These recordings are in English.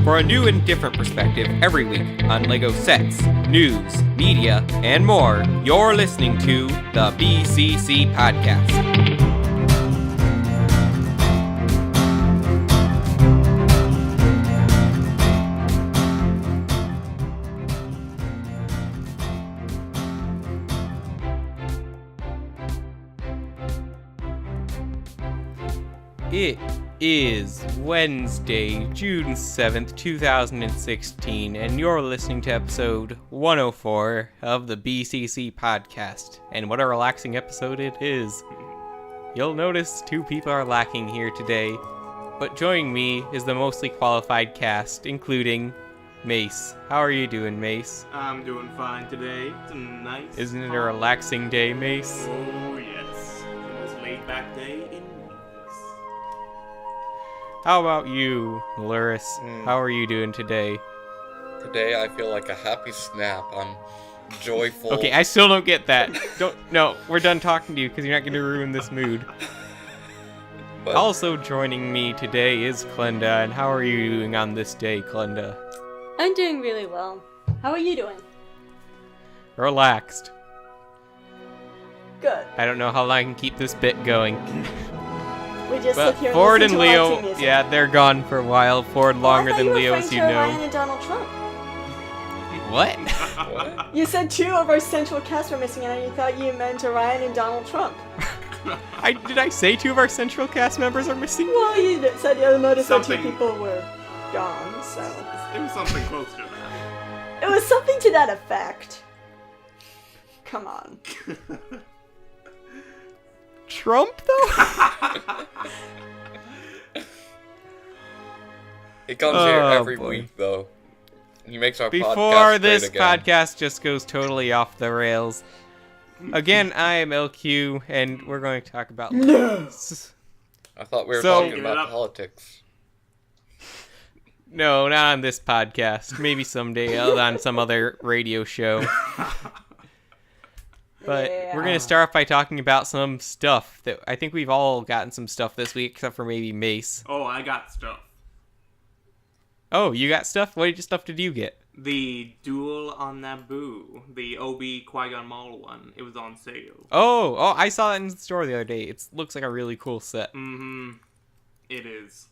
for a new and different perspective every week on LEGO sets, news, media, and more. You're listening to the BCC Podcast. It is Wednesday, June 7th, 2016, and you're listening to episode 104 of the BCC Podcast. And what a relaxing episode it is. You'll notice two people are lacking here today, but joining me is the mostly qualified cast, including Mace. How are you doing, Mace? I'm doing fine today. It's a nice... Isn't it a relaxing day, Mace? Oh, yes. The most laid-back day in weeks. How about you, Luris? How are you doing today? Today I feel like a happy snap. I'm joyful. Okay, I still don't get that. No, we're done talking to you because you're not going to ruin this mood. But Also joining me today is Klenda, and how are you doing on this day, Klenda? I'm doing really well. How are you doing? Relaxed. Good. I don't know how long I can keep this bit going. We just But sit here and Ford listen and to Leo, relaxing music. yeah, they're gone for a while. Ford longer I thought than you were Leo, as you referring to Ryan know. and Donald Trump. What? what? You said two of our central cast were missing, and you thought you meant Ryan and Donald Trump. Did I say two of our central cast members are missing? Well, you said you noticed that two Something- people were gone, so... It was something close to that. It was something to that effect. Come on. Trump, though? He comes here Oh, every boy. week, though. He makes our Before podcast this great again. podcast just goes totally off the rails, again, I am LQ, and we're going to talk about... No. I thought we were So- talking about politics. No, not on this podcast. Maybe someday on some other radio show. But Yeah. we're going to start off by talking about some stuff that I think we've all gotten some stuff this week, except for maybe Mace. Oh, I got stuff. Oh, you got stuff? What stuff did you get? The Duel on Naboo. The Obi Qui-Gon Maul one. It was on sale. Oh, I saw that in the store the other day. It looks like a really cool set. Mm-hmm. It is.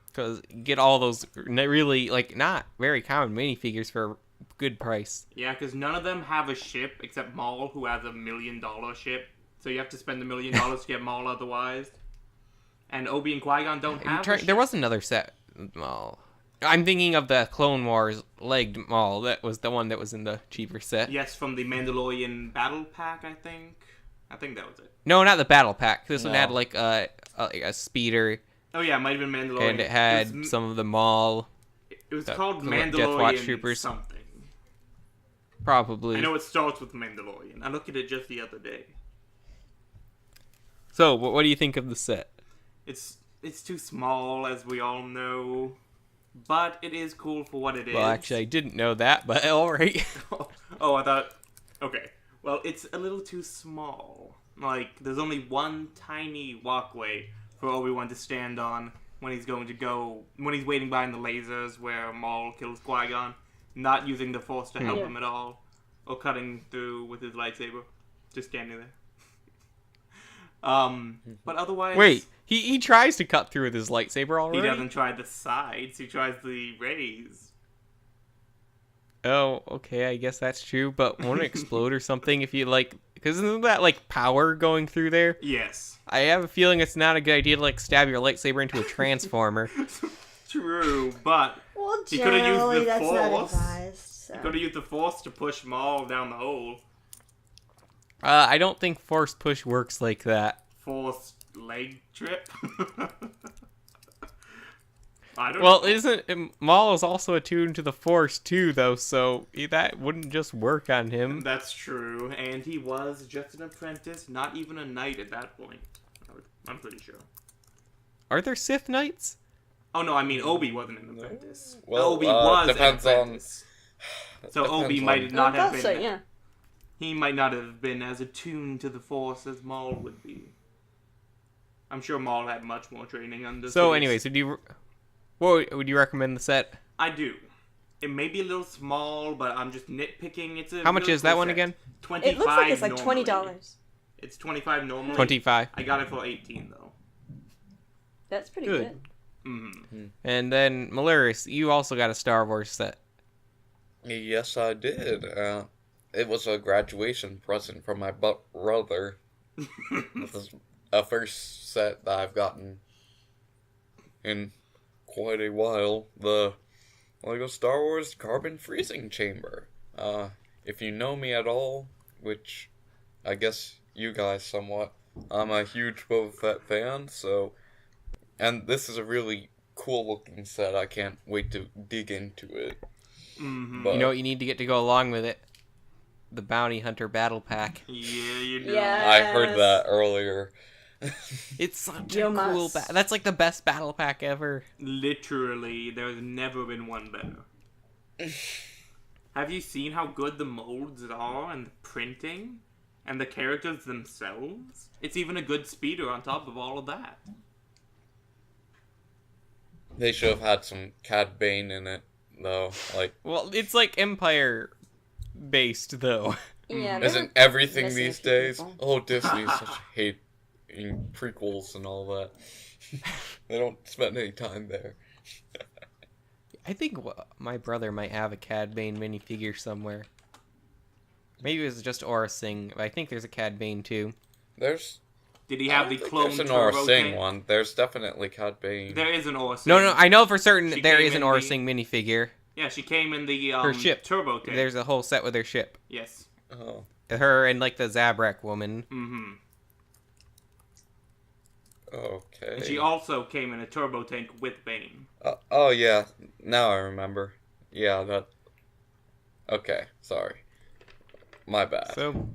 Because you get all those really, like, not very common minifigures for a good price. Yeah, because none of them have a ship except Maul, who has $1 million ship. So you have to spend $1 million to get Maul otherwise. And Obi and Qui-Gon don't have a ship. There was another set. Maul. I'm thinking of the Clone Wars legged Maul. That was the one that was in the cheaper set. Yes, from the Mandalorian Battle Pack, I think. I think that was it. No, not the Battle Pack. This one No. had like a speeder, Oh yeah, it might have been Mandalorian. and it had was, some of the Maul. It was the called Death Mandalorian Watch Troopers. something. Probably. I know it starts with Mandalorian. I looked at it just the other day. So, what do you think of the set? It's too small, as we all know, but it is cool for what it is. Well, actually, I didn't know that, but alright. Oh, I thought... Okay. Well, it's a little too small. Like, there's only one tiny walkway for Obi-Wan to stand on when he's waiting behind the lasers where Maul kills Qui-Gon, not using the Force to help Yeah. him at all, or cutting through with his lightsaber, just standing there. But otherwise... Wait, he tries to cut through with his lightsaber He already? doesn't try the sides, he tries the rays. Oh, okay, I guess that's true, but won't it explode or something if you, like... Because isn't that, like, power going through there? Yes. I have a feeling it's not a good idea to, like, stab your lightsaber into a transformer. True, but Well, He coulda used the generally, that's not Force. advised. So. you gotta use the Force to push Maul down the hole. I don't think force push works like that. Force leg trip? I don't Well, know. Maul is also attuned to the force, too, though, so that wouldn't just work on him. That's true, and he was just an apprentice, not even a knight at that point. I'm pretty sure. Are there Sith Knights? Oh no, I mean Obi wasn't an apprentice. Well, Obi was depends an on- apprentice. So Depends Obi on- might not have That's been. it, yeah. He might not have been as attuned to the Force as Maul would be. I'm sure Maul had much more training under. So, Sidious. anyways, Would you recommend the set? I do. It may be a little small, but I'm just nitpicking. It's a How much really is that cool one set. again? 25. It looks like it's like normally. $20. It's 25 normally. 25. I got it for 18 though. That's pretty Good. good. Mm-hmm. And then, Malaris, you also got a Star Wars set. Yes, I did. It was a graduation present from my brother. This is a first set that I've gotten in quite a while. The Lego Star Wars Carbon Freezing Chamber. If you know me at all, which I guess you guys somewhat, I'm a huge Boba Fett fan, so... And this is a really cool looking set. I can't wait to dig into it. Mm-hmm. But, You know what you need to get to go along with it? The Bounty Hunter Battle Pack. Yeah, you do. Yeah. I heard that earlier. It's such You a cool... must. That's like the best battle pack ever. Literally, there's never been one better. Have you seen how good the molds are and the printing? And the characters themselves? It's even a good speeder on top of all of that. They should have had some Cad Bane in it, though. Like, Well, it's like Empire based, though. Yeah. isn't everything missing a these few days? people. Oh, Disney's such hate in prequels and all that. They don't spend any time there. I think my brother might have a Cad Bane minifigure somewhere. Maybe it was just Aura Singh, but I think there's a Cad Bane too. There's... Did he I have don't the think clone there's an Aura turbo Singh tank? one. There's definitely Cad Bane. There is an Aura Singh. No, I know for certain She there came is an in Aura the- Singh minifigure. Yeah, she came in the Her ship. turbo tank. There's a whole set with her ship. Yes. Oh. Her and like the Zabrak woman. Mm-hmm. Okay. And she also came in a turbo tank with Bane. Oh, yeah. Now I remember. Yeah, that... Okay, sorry. My bad. So,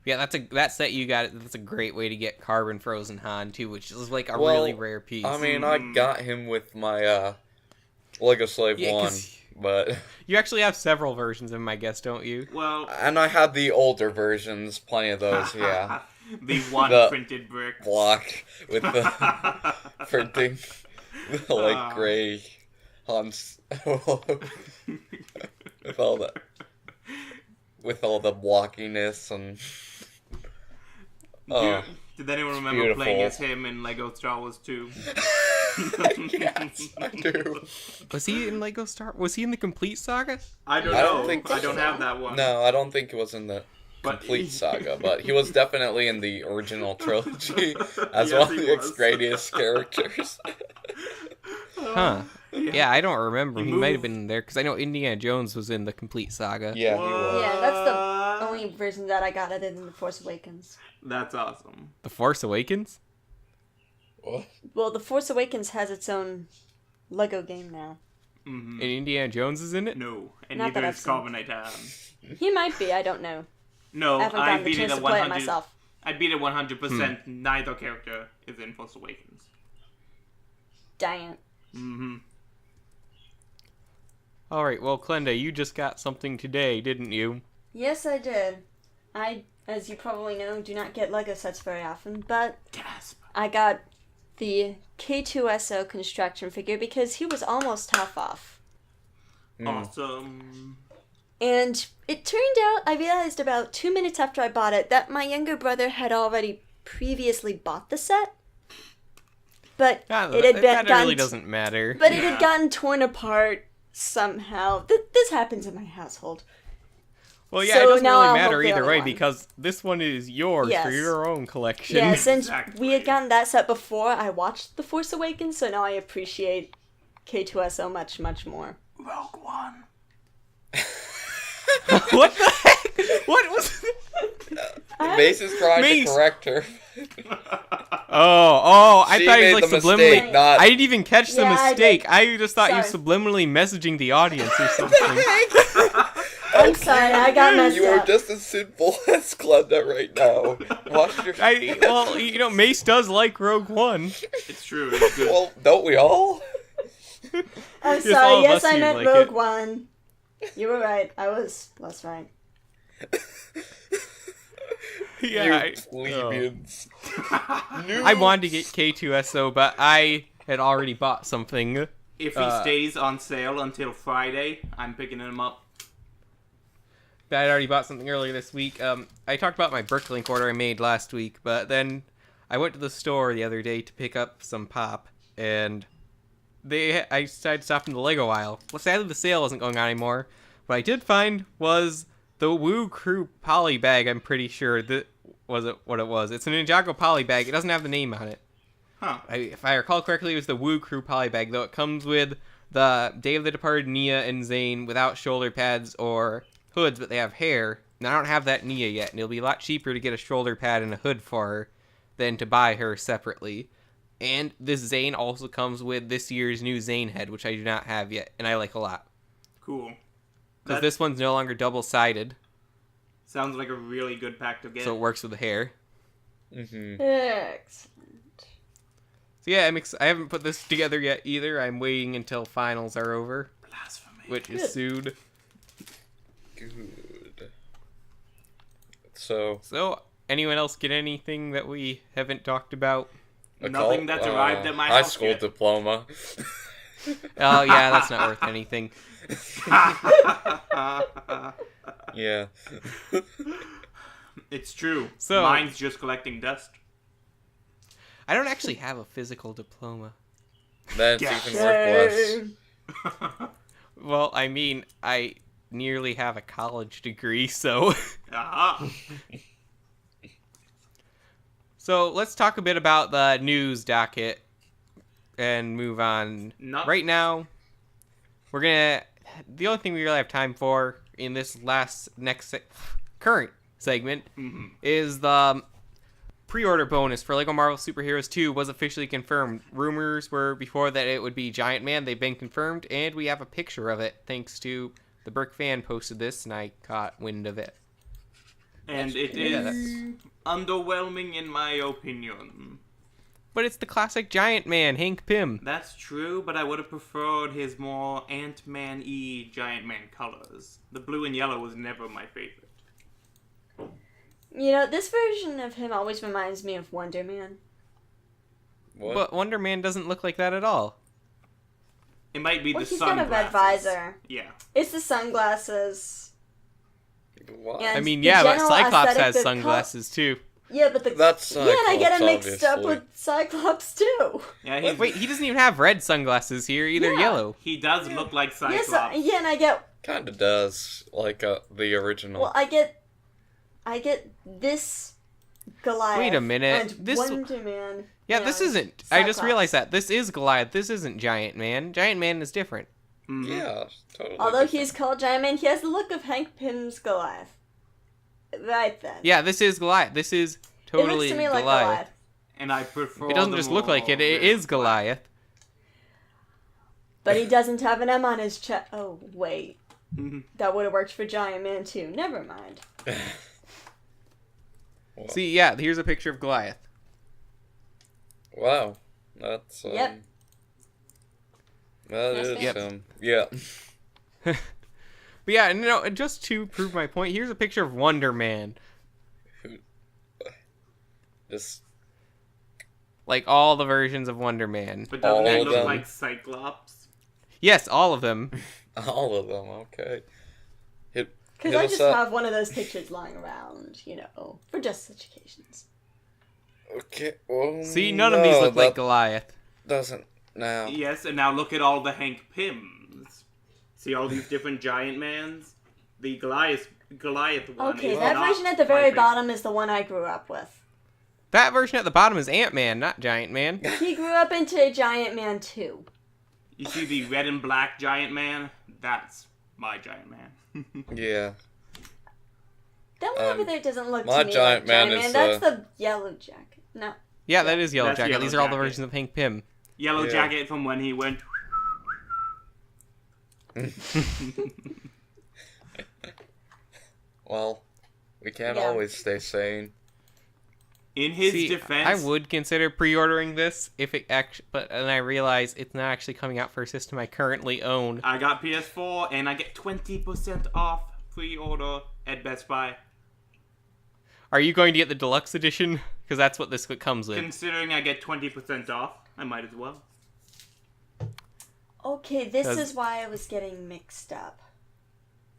yeah, that set you got. That's a great way to get Carbon Frozen Han too, which is like a Well, really rare piece. I mean, I got him with my, Lego Slave Yeah, 1, 'cause but... you actually have several versions of him, I guess, don't you? Well, And I had the older versions, plenty of those, yeah. the one The printed brick. Block with the printing, the light gray Hans, with all the blockiness and... Oh, Did anyone remember beautiful. playing as him in Lego Star Wars 2? yes, I do. Was he in Lego Star? Was he in the Complete Saga? I don't I know. don't think I don't so. have that one. No, I don't think it was in the But- complete saga, but he was definitely in the original trilogy as Yes, one of he the was. greatest characters. Huh. Yeah, I don't remember. He He might have moved. been there because I know Indiana Jones was in the Complete Saga. Yeah, he was. Yeah, that's the only version that I got other than The Force Awakens. That's awesome. The Force Awakens. What? Well, The Force Awakens has its own Lego game now. Mm-hmm. And Indiana Jones is in it. No, and Not that neither I've is seen. Carbonite Han. He might be, I don't know. No, I haven't I gotten the beat it chance at to play it 100. myself. I beat it 100%. Neither character is in Force Awakens. Dang it. Mm-hmm. All right. Well, Klenda, you just got something today, didn't you? Yes, I did. I, as you probably know, do not get Lego sets very often, but Gasp. I got the K2SO construction figure because he was almost half off. Awesome. And it turned out, I realized about 2 minutes after I bought it, that my younger brother had already previously bought the set. But it had been that gotten, really doesn't matter. but it had gotten torn apart somehow. This happens in my household. Well, yeah, So it doesn't now really I'll matter hope the either other way one. because this one is yours for Yes. your own collection. Yes, and Exactly. we had gotten that set before I watched The Force Awakens, so now I appreciate K2SO much, much more. Rogue One. What the heck? What was? Mace is trying Mace. to correct her. Oh! I She thought he made was like the subliminally. mistake, not... I didn't even catch the Yeah, I mistake. did. I just thought you Sorry. subliminally messaging the audience or something. I'm sorry, I got messed You are up. just as sinful as Glenda right now. Watch your... Well, you know, Mace does like Rogue One. It's true. It's good. Well, don't we all? I'm Yes, all sorry, of yes, us I here meant like Rogue it. One. You were right, I was less right. Yeah, You plebeians. I wanted to get K2SO, but I had already bought something. If he stays on sale until Friday, I'm picking him up. I already bought something earlier this week. I talked about my Bricklink order I made last week, but then I went to the store the other day to pick up some pop, and I decided to stop in the Lego aisle. Well, sadly, the sale wasn't going on anymore. What I did find was the Woo Crew poly bag. I'm pretty sure that was what it was. It's a Ninjago poly bag. It doesn't have the name on it. Huh. If I recall correctly, it was the Woo Crew poly bag, though it comes with the Day of the Departed Nia and Zane without shoulder pads or hoods, but they have hair. And I don't have that Nia yet, and it'll be a lot cheaper to get a shoulder pad and a hood for her than to buy her separately. And this Zane also comes with this year's new Zane head, which I do not have yet, and I like a lot. Cool. Because this one's no longer double-sided. Sounds like a really good pack to get. So it works with the hair. Mm-hmm. Excellent. So yeah, I haven't put this together yet either. I'm waiting until finals are over. Blasphemy. Which is soon. Good. So, anyone else get anything that we haven't talked about? Nothing that's arrived at my high house school yet. diploma. Oh yeah, that's not worth anything. Yeah. It's true. So- Mine's just collecting dust. I don't actually have a physical diploma. That's Yeah. even worth less. Well, I mean, I nearly have a college degree, so... Aha. So, let's talk a bit about the news docket and move on. Not- Right now, we're gonna... The only thing we really have time for in this current segment is the pre-order bonus for LEGO Marvel Superheroes 2 was officially confirmed. Rumors were before that it would be Giant Man. They've been confirmed, and we have a picture of it thanks to the Burke fan posted this, and I caught wind of it. And it Yeah, is underwhelming in my opinion. But it's the classic Giant Man, Hank Pym. That's true, but I would have preferred his more Ant-Man-y Giant Man colors. The blue and yellow was never my favorite. You know, this version of him always reminds me of Wonder Man. What? But Wonder Man doesn't look like that at all. It might be Well, the he's got sunglasses. a red visor. Yeah. It's the sunglasses. What? Yeah. I mean, the yeah, but general Cyclops aesthetic, has the sunglasses too. Yeah, but the... That's yeah, and I get him Cyclops, mixed up obviously. with Cyclops, too. Yeah, Wait, he doesn't even have red sunglasses here, either Yeah. yellow. he does look like Cyclops. Yes, yeah, and I get... Kinda does, like the original. Well, I get this Goliath. Wait a minute, And this- Wonder Man. Yeah, and this isn't. I just Cyclops. realized that. This is Goliath. This isn't Giant Man. Giant Man is different. Mhm. Yeah, totally. Although different. he's called Giant Man, he has the look of Hank Pym's Goliath. Right then. Yeah, this is Goliath. This is it totally looks to me like Goliath. Goliath. And I prefer It doesn't the just look like it. more It is Goliath. But he doesn't have an M on his chest. Oh, wait. Mhm. That would have worked for Giant Man, too. Never mind. Well, See, yeah, here's a picture of Goliath. wow, that's Yep. That Nice is face. yeah. But yeah, no, just to prove my point, here's a picture of Wonder Man. Just Like all the versions of Wonder Man. But doesn't All he of look them. like Cyclops? Yes, all of them. all of them. Okay. Because Hit I us just up. have one of those pictures lying around, you know, for just such occasions. Okay. Well, See, none of these look like that Goliath. doesn't now. Yes, and now look at all the Hank Pyms. See all these different Giant Mans? The Goliath one Okay, is that not version at the my very favorite. bottom is the one I grew up with. That version at the bottom is Ant-Man, not Giant Man. He grew up into Giant Man too. You see the red and black Giant Man? That's my Giant Man. Yeah. That one over there doesn't look my to me Giant like Man Giant is, Man. That's the yellow jacket. No. Yeah, that is Yellow That's Jacket. Yellow These are all the Jacket. versions of Hank Pym. Yellow Yeah. Jacket from when he went... Well, we can't Yeah. always stay sane. In his See, defense... I would consider pre-ordering this if it actually, but then I realize it's not actually coming out for a system I currently own. I got PS4 and I get 20% off pre-order at Best Buy. Are you going to get the deluxe edition? Because that's what this comes with. Considering I get 20% off, I might as well. Okay, this Does- is why I was getting mixed up.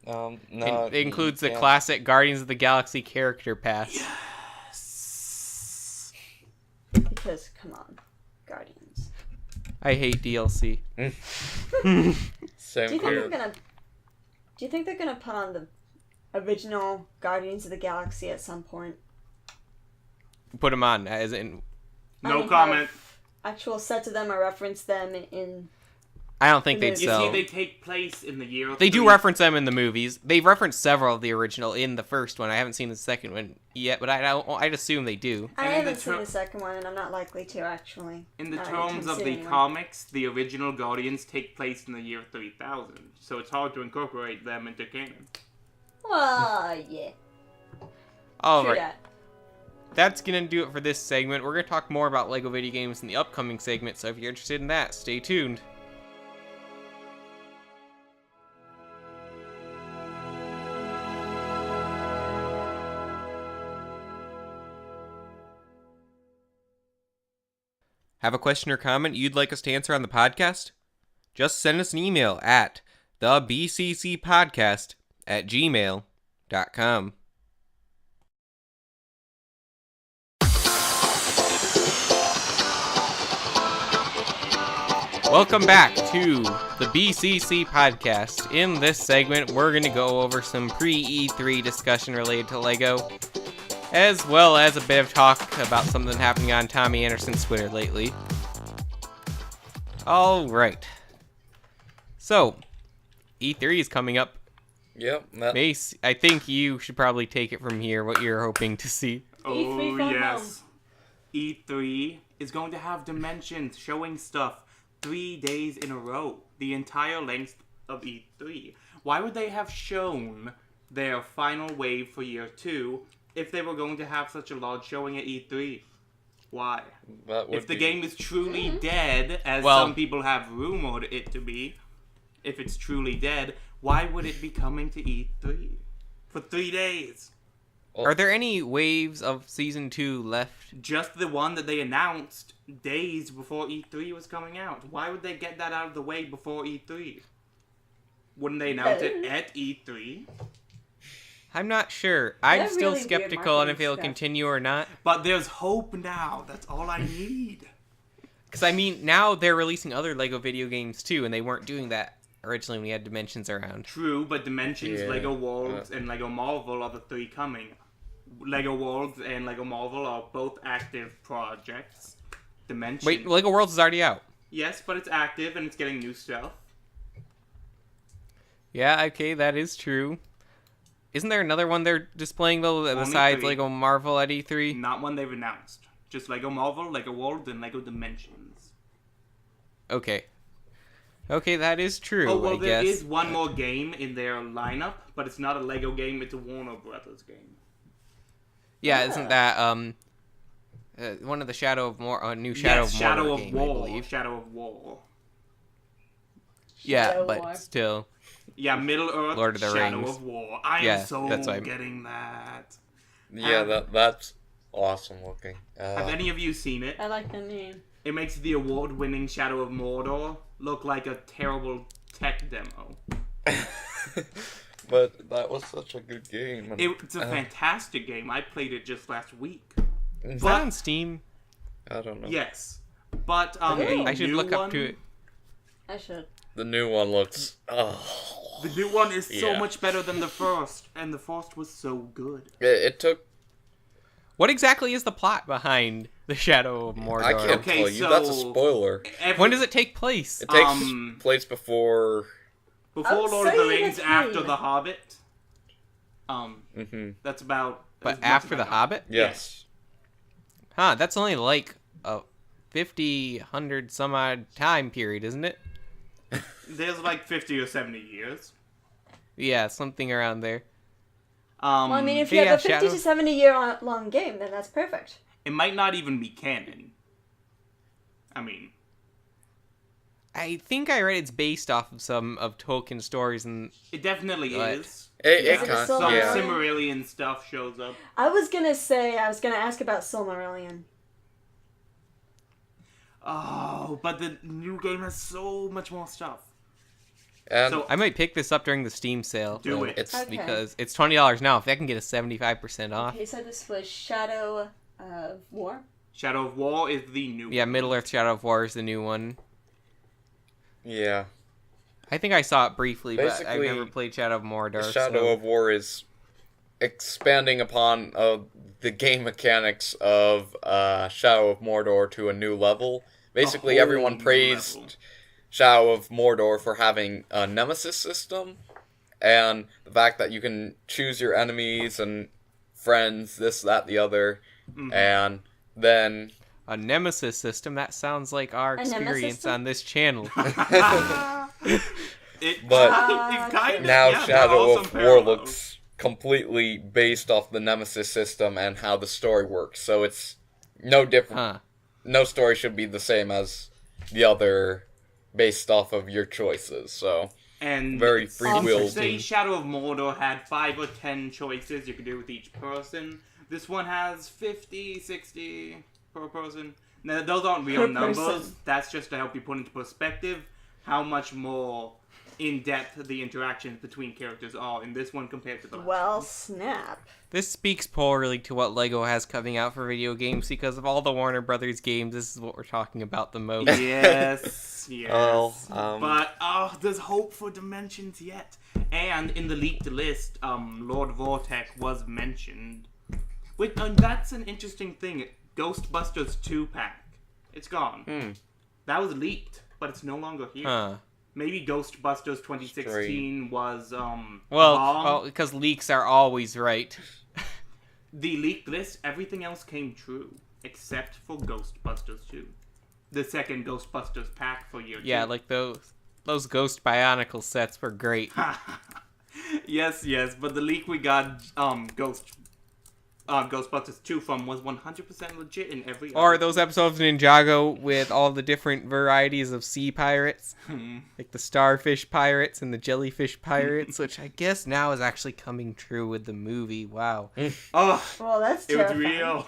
No, It includes the yeah. classic Guardians of the Galaxy character pass. Yes. Because, come on, Guardians. I hate DLC. Same Do you think here. they're gonna put on the original Guardians of the Galaxy at some point? Put them on, as in... No comment. have actual sets of them or reference them in... I don't think they'd You You sell. see, they take place in the year. They do 3. reference them in the movies. They've referenced several of the original in the first one. I haven't seen the second one yet, but I'd assume they do. I And in haven't the seen the second one, and I'm not likely to, actually. In the Not terms of the anytime soon, comics, the original Guardians take place in the year 3000, so it's hard to incorporate them into canon. Well, yeah. All True right. that. That's going to do it for this segment. We're going to talk more about LEGO video games in the upcoming segment, so if you're interested in that, stay tuned. Have a question or comment you'd like us to answer on the podcast? Just send us an email at thebccpodcast@gmail.com. Welcome back to the BCC Podcast. In this segment, we're going to go over some pre-E3 discussion related to LEGO, as well as a bit of talk about something happening on Tommy Anderson's Twitter lately. Alright. So, E3 is coming up. Yep. That, Mace, I think you should probably take it from here, what you're hoping to see. Oh, E3 from yes. E3 is going to have Dimensions showing stuff 3 days in a row. The entire length of E3. Why would they have shown their final wave for year 2 if they were going to have such a large showing at E3? Why? that would If the be- game is truly dead, as Well- some people have rumored it to be, if it's truly dead, why would it be coming to E3 for 3 days? Are there any waves of Season 2 left? Just the one that they announced days before E3 was coming out. Why would they get that out of the way before E3? Wouldn't they announce it at E3? I'm not sure. I'm They're still really weird skeptical on if marketing it'll stuff. continue or not. But there's hope now. That's all I need. Because, I mean, now they're releasing other LEGO video games too, and they weren't doing that originally when we had Dimensions around. True, but Dimensions, Yeah. LEGO Worlds, and LEGO Marvel are the 3 coming. LEGO Worlds and LEGO Marvel are both active projects. Dimensions. Wait, LEGO Worlds is already out. Yes, but it's active and it's getting new stuff. Yeah, okay, that is true. Isn't there another one they're displaying, though, Only besides 3. LEGO Marvel at E3? Not one they've announced. Just LEGO Marvel, LEGO Worlds, and LEGO Dimensions. Okay. Okay, that is true, Oh, well, I there guess. is one more game in their lineup, but it's not a LEGO game, it's a Warner Brothers game. Yeah, isn't that, one of the Shadow of War, new Shadow Yes, of Shadow Mordor of game, I War. believe. Shadow of War. Yeah, Shadow but War. still. Yeah, Middle Earth, Lord of the Shadow Rings. of War. I Yeah, am so that's what I mean. getting that. Yeah, that's awesome looking. Have any of you seen it? I like the name. It makes the award-winning Shadow of Mordor look like a terrible tech demo. But that was such a good game. And, It's a fantastic game. I played it just last week. Is But- that on Steam? I don't know. Yes. But Okay, the I should new look one, up to it. I should. The new one looks. Oh. The new one is so Yeah. much better than the first, and the first was so good. It took. What exactly is the plot behind the Shadow of Mordor? I can't Okay, tell you. That's a so- spoiler. When does it take place? It takes Um, place before. Before I would Lord of the say Rings, that's after right. The Hobbit. That's about. But as much after as The I know. Hobbit? Yes. Huh, that's only like a 50, 100 some odd time period, isn't it? There's like 50 or 70 years. Yeah, something around there. Well, I mean, if you Yeah, have a 50 Shadow- to 70 year long game, then that's perfect. It might not even be canon. I mean, I think I read it's based off of some of Tolkien's stories, and it definitely What? is. It Is it kind still Some yeah. Silmarillion stuff shows up. I was gonna ask about Silmarillion. Oh, but the new game has so much more stuff. And So- I might pick this up during the Steam sale. Do it. it's Okay. Because it's $20 now. If I can get a 75% off. Okay, so this was Shadow of War. Shadow of War is the new Yeah, one. Middle-earth Shadow of War is the new one. yeah. I think I saw it briefly, but I've Basically, never played Shadow of Mordor. The Shadow so... of War is expanding upon the game mechanics of Shadow of Mordor to a new level. Basically, whole everyone new praised level. Shadow of Mordor for having a nemesis system, and the fact that you can choose your enemies and friends, this, that, the other, and then... A nemesis system? That sounds like our nemesis experience system? on this channel. It, But it kind now of, Shadow of War looks completely based off the nemesis system and how the story works, so it's no different. Huh. No story should be the same as the other based off of your choices, so and very free-willed. Say Shadow of Mordor had 5 or 10 choices you could do with each person. This one has 50, 60 per person. Now, those aren't real Per numbers. person. That's just to help you put into perspective how much more in-depth the interactions between characters are in this one compared to the last Well, one. snap. This speaks poorly to what LEGO has coming out for video games because of all the Warner Brothers games. This is what we're talking about the most. Yes, yes. Oh, But there's hope for Dimensions yet. And in the leaked list, Lord Vortek was mentioned. Wait, that's an interesting thing. Ghostbusters 2-pack. It's gone. That was leaked, but it's no longer here. Huh. Maybe Ghostbusters 2016 was wrong. Well, because leaks are always right. The leaked list, everything else came true except for Ghostbusters 2. The second Ghostbusters pack for year 2. Yeah, like those Ghost Bionicle sets were great. Yes, but the leak we got Ghostbusters 2 from was 100% legit in every Or other- those episodes of Ninjago with all the different varieties of sea pirates. Like the starfish pirates and the jellyfish pirates, which I guess now is actually coming true with the movie. Wow. Oh, Well, that's it was terrifying. real.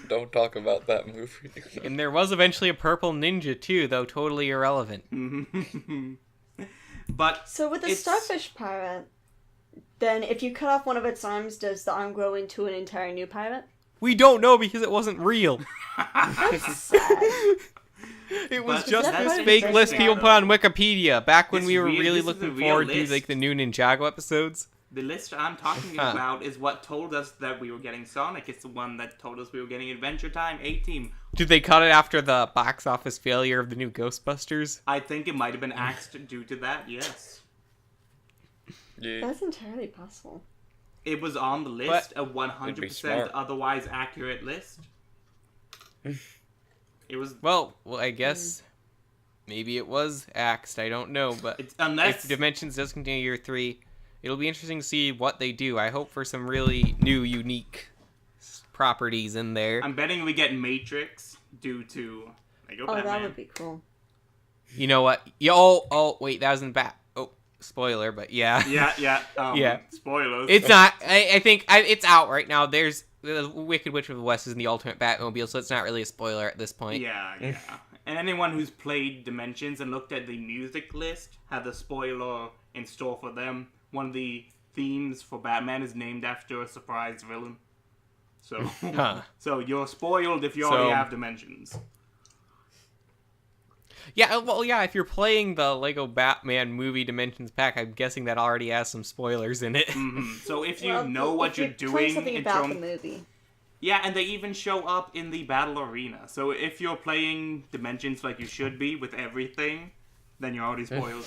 don't talk about that movie. And there was eventually a purple ninja too, though totally irrelevant. But So with the it's- starfish pirate, then if you cut off one of its arms, does the arm grow into an entire new pirate? We don't know because it wasn't real. That's sad. It was But just that's this part of fake the list people put on Wikipedia back when This we were real- really this is a looking real forward to list. like the new Ninjago episodes. The list I'm talking Huh. about is what told us that we were getting Sonic. It's the one that told us we were getting Adventure Time 8-Team. Did they cut it after the box office failure of the new Ghostbusters? I think it might have been axed due to that, yes. Yeah. That's entirely possible. It was on the list, a 100% smart. otherwise accurate list. It was... Well, I guess maybe it was axed. I don't know, but It's, unless... if Dimensions does continue year 3, it'll be interesting to see what they do. I hope for some really new, unique properties in there. I'm betting we get Matrix due to Lego Oh, Batman. that would be cool. You know what? Oh, wait, that was in spoiler, but yeah. Yeah. Yeah. Spoilers. It's not. I think it's out right now. There's the Wicked Witch of the West is in the Ultimate Batmobile, so it's not really a spoiler at this point. Yeah. And anyone who's played Dimensions and looked at the music list had the spoiler in store for them. One of the themes for Batman is named after a surprise villain. So, Huh. so you're spoiled if you So- already have Dimensions. Yeah, well, yeah, if you're playing the Lego Batman movie Dimensions pack, I'm guessing that already has some spoilers in it. So if you Well, know what if you're playing doing something in about the terms... movie. Yeah, and they even show up in the battle arena. So if you're playing Dimensions like you should be with everything, then you're already spoiled.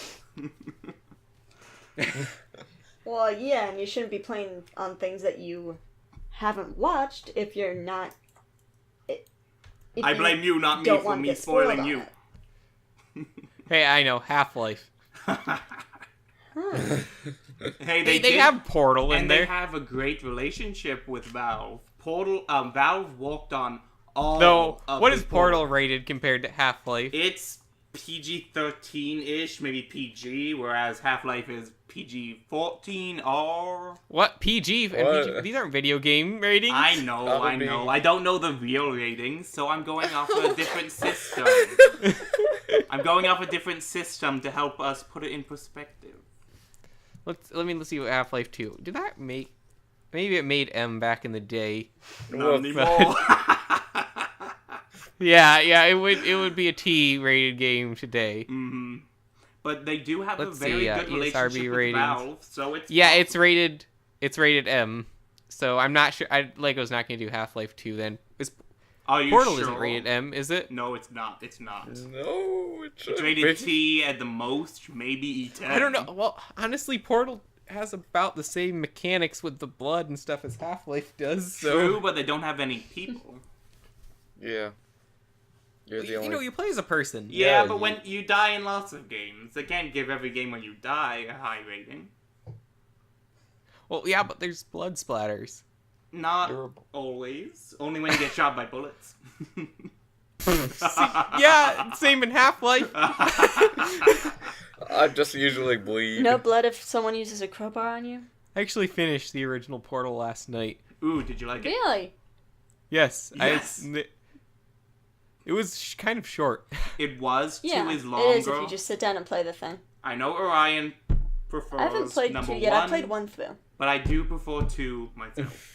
Well, yeah, and you shouldn't be playing on things that you haven't watched if you're not. If I blame you, not me, don't for want to me get spoiled spoiling on you. it. Hey, I know, Half-Life. Hey, They did, have Portal in and there. they have a great relationship with Valve. Valve walked on all. Though, of what the is Portal rated compared to Half-Life? It's PG-13-ish, maybe PG, whereas Half-Life is PG-14 or... What? PG? And What? PG? These aren't video game ratings. I know. I don't know the real ratings, so I'm going off of a different system. I'm going off a different system to help us put it in perspective. Let's see what Half-Life 2. Did that make... Maybe it made M back in the day. Not anymore. Yeah, it would be a T-rated game today. Mm-hmm. But they do have Let's a very see, good relationship ESRB with ratings. Valve, so it's Yeah, possible. it's rated M. So I'm not sure. Lego's not going to do Half-Life 2 then. Are you Portal sure? isn't rated M, is it? No, it's not. It's not. No, It's rated T at the most, maybe E10. I don't know. Well, honestly, Portal has about the same mechanics with the blood and stuff as Half-Life does. So True, but they don't have any people. Yeah. You're the you only... know, you play as a person. Yeah, Yeah, but when you die in lots of games, they can't give every game when you die a high rating. Well, yeah, but there's blood splatters. Not Durable. always. Only when you get shot by bullets. Yeah, same in Half-Life. I just usually bleed. No blood if someone uses a crowbar on you? I actually finished the original Portal last night. Ooh, did you like it? Really? Yes. Yes. It was kind of short. It was. Yeah, 2 is it longer. is if you just sit down and play the thing. I know Orion prefers I haven't played number 2 yet. 1, I played 1 through. but I do prefer 2 myself.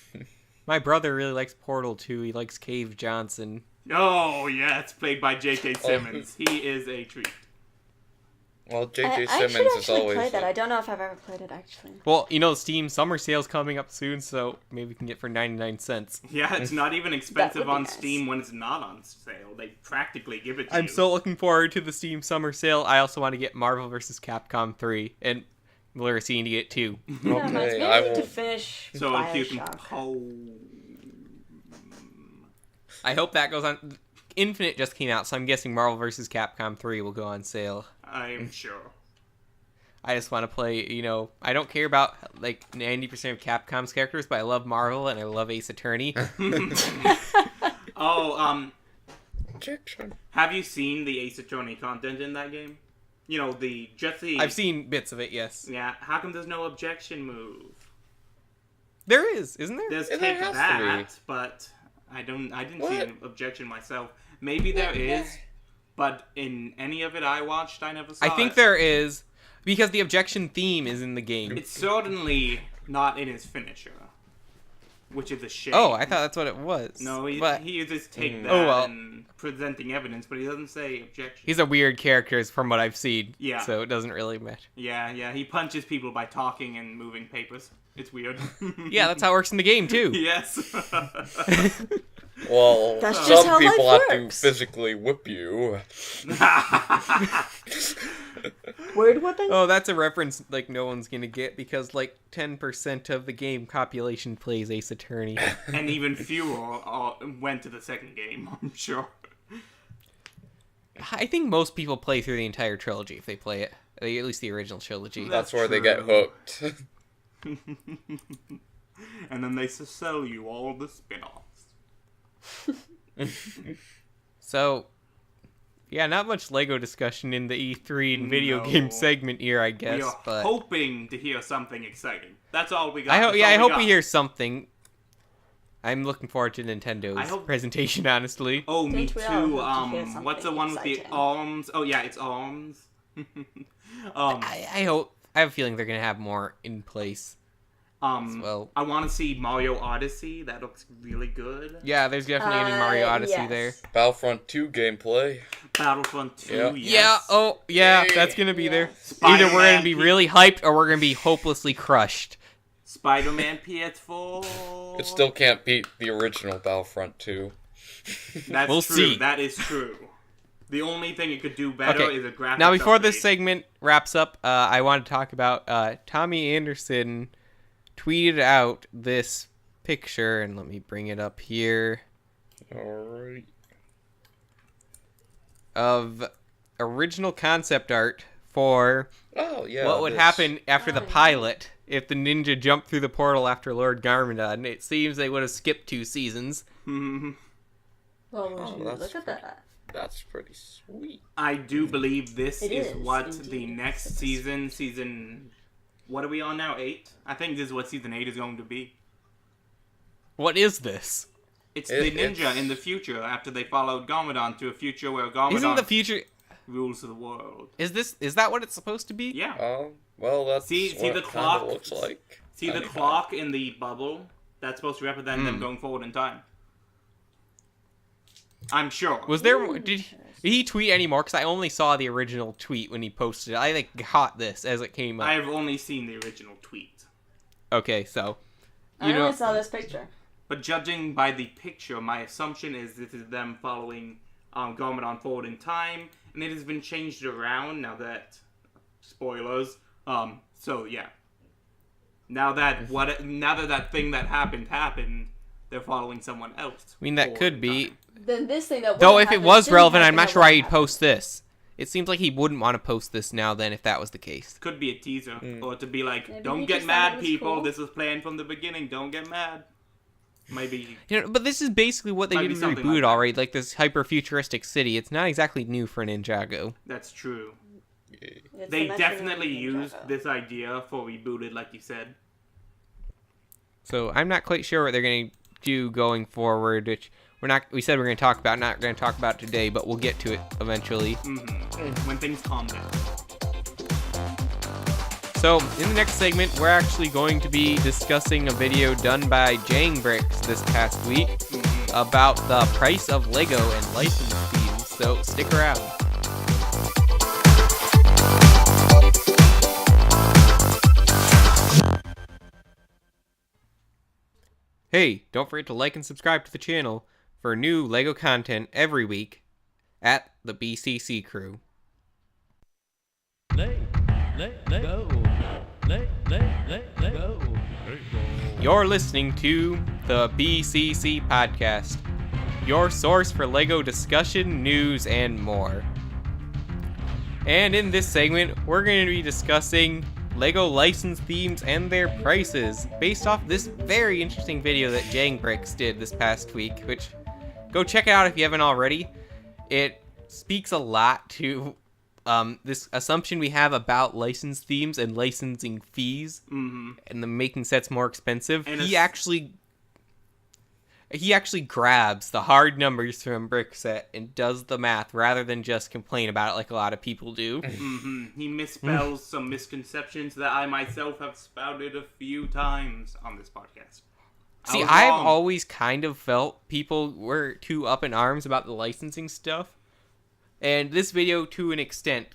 My brother really likes Portal 2. He likes Cave Johnson. Oh, yeah, it's played by J.K. Simmons. He is a treat. Well, I J.J. should Simmons is actually always... play that. I don't know if I've ever played it, actually. Well, you know, Steam Summer Sale's coming up soon, so maybe we can get it for 99 cents. Yeah, it's not even expensive be on nice. Steam when it's not on sale. They practically give it to I'm you. so looking forward to the Steam Summer Sale. I also want to get Marvel vs. Capcom 3, and Lyricine to get 2. Yeah, Okay, maybe I I need will... to finish So if you can Bioshock. I hope that goes on. Infinite just came out, so I'm guessing Marvel vs. Capcom 3 will go on sale. I'm sure. I just want to play, you know, I don't care about, like, 90% of Capcom's characters, but I love Marvel and I love Ace Attorney. Oh, Objection. have you seen the Ace Attorney content in that game? You know, the I've seen bits of it, yes. Yeah, how come there's no objection move? There is, isn't there? There's There take has to that, but I didn't see What? an objection myself. Maybe there is, but in any of it I watched, I never saw I think it. there is, because the objection theme is in the game. It's certainly not in his finisher, which is a shame. Oh, I thought that's what it was. No, he uses take that Oh, well. and presenting evidence, but he doesn't say objection. He's a weird character from what I've seen. Yeah. So it doesn't really matter. Yeah, he punches people by talking and moving papers. It's weird. Yeah, that's how it works in the game, too. Yes. Well, That's just how some people life have to works. physically whip you. Word whipping? Oh, that's a reference, like, no one's gonna get, because, like, 10% of the game population plays Ace Attorney. And even fewer went to the second game, I'm sure. I think most people play through the entire trilogy if they play it. At least the original trilogy. That's That's where they get true. hooked. And then they sell you all the spin-offs. So, yeah, not much Lego discussion in the E3 and video No. game segment here, I We guess. are But hoping to hear something exciting. That's all we got. I hope, That's yeah, all I hope got. we hear something. I'm looking forward to Nintendo's I hope- presentation, honestly. Oh, me Don't we all too. hope to hear What's the something one with the exciting? arms? Oh yeah, it's arms. I hope. I have a feeling they're gonna have more in place. well. I want to see Mario Odyssey. That looks really good. Yeah, there's definitely any Mario Odyssey yes. there. Battlefront 2 gameplay. Battlefront 2. Yeah. Yes. Yeah, oh, yeah, Yay. that's gonna be there. Yes. Either we're Spider-Man gonna be P- really hyped or we're gonna be hopelessly crushed. Spider-Man PS4. It still can't beat the original Battlefront 2. That's We'll true. see. That is true. The only thing it could do better Okay, is a graphics now before this update. segment wraps up, I want to talk about Tommy Anderson tweeted out this picture, and let me bring it up here, Alright. of original concept art for Oh, yeah. what would this. happen after the Oh, yeah. pilot if the ninja jumped through the portal after Lord Garmadon. It seems they would have skipped 2 seasons. Mhm. Well, would Oh, you that's look at that? That's pretty sweet. I do believe this It is is, what indeed. the next It's season... What are we on now? 8? I think this is what season 8 is going to be. What is this? It's the ninja in the future after they followed Garmadon to a future where Garmadon Isn't the future... rules the world. Is that what it's supposed to be? Yeah. Well, that's See what the it clock? kinda looks like. See the Anyhow. clock in the bubble? That's supposed to represent them going forward in time. I'm sure. Was there... Did he tweet anymore? Because I only saw the original tweet when he posted it. I caught this as it came up. I've only seen the original tweet. Okay, so... I only saw this picture. But judging by the picture, my assumption is this is them following Garmadon forward in time, and it has been changed around now that... Spoilers. So, yeah. Now that that thing that happened, they're following someone else. I mean, that forward could in be... time. Then this thing that Though would've if it happened was didn't relevant, I'm happen, not it sure would why he'd happen. post this. It seems like he wouldn't want to post this now then if that was the case. Could be a teaser, or to be like, Maybe don't he get just thought it mad, was people. cool. This was planned from the beginning. Don't get mad. Maybe. But this is basically what they Might did be in something Reboot like that. already, like this hyper-futuristic city. It's not exactly new for Ninjago. That's true. It's They the definitely mentioning of used Ninjago. this idea for Rebooted, like you said. So I'm not quite sure what they're going to do going forward, which we said we're going to talk about, not going to talk about today, but we'll get to it eventually. When things calm down. So in the next segment, we're actually going to be discussing a video done by Jangbricks this past week about the price of Lego and license fees. So stick around. Hey, don't forget to like and subscribe to the channel for new LEGO content every week at the BCC Crew. You're listening to the BCC Podcast, your source for LEGO discussion, news, and more. And in this segment, we're going to be discussing LEGO license themes and their prices based off this very interesting video that Jangbricks did this past week, which go check it out if you haven't already. It speaks a lot to this assumption we have about license themes and licensing fees and the making sets more expensive. And He actually grabs the hard numbers from Brickset and does the math rather than just complain about it like a lot of people do. He misspells some misconceptions that I myself have spouted a few times on this podcast. See, was I've wrong. always kind of felt people were too up in arms about the licensing stuff. And this video, to an extent,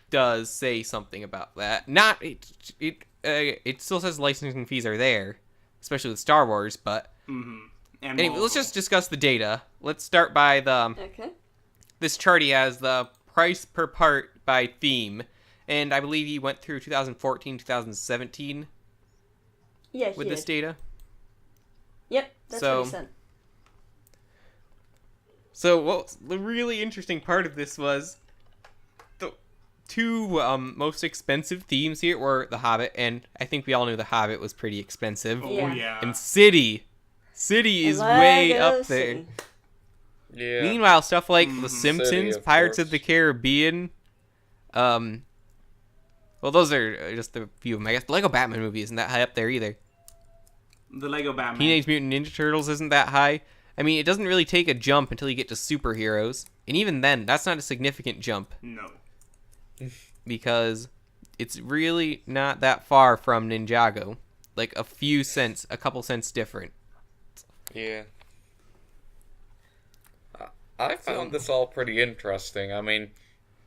does say something about that. It still says licensing fees are there, especially with Star Wars, but... And Anyway, let's Marvel. just discuss the data. Let's start by Okay. this chart he has, the price per part by theme. And I believe he went through 2014, 2017 Yeah, with he this did. data. Yep, that's So- what he said. So, the really interesting part of this was the two most expensive themes here were The Hobbit, and I think we all knew The Hobbit was pretty expensive. Oh, Yeah. yeah. And City is way Lego up there. City. Yeah. Meanwhile, stuff like The City, Simpsons, of Pirates course. of the Caribbean, well, those are just a few of them. I guess the Lego Batman movie isn't that high up there either. The Lego Batman. Teenage Mutant Ninja Turtles isn't that high. I mean, it doesn't really take a jump until you get to superheroes. And even then, that's not a significant jump. No. Because it's really not that far from Ninjago. Like a couple cents different. Yeah. I found this all pretty interesting. I mean,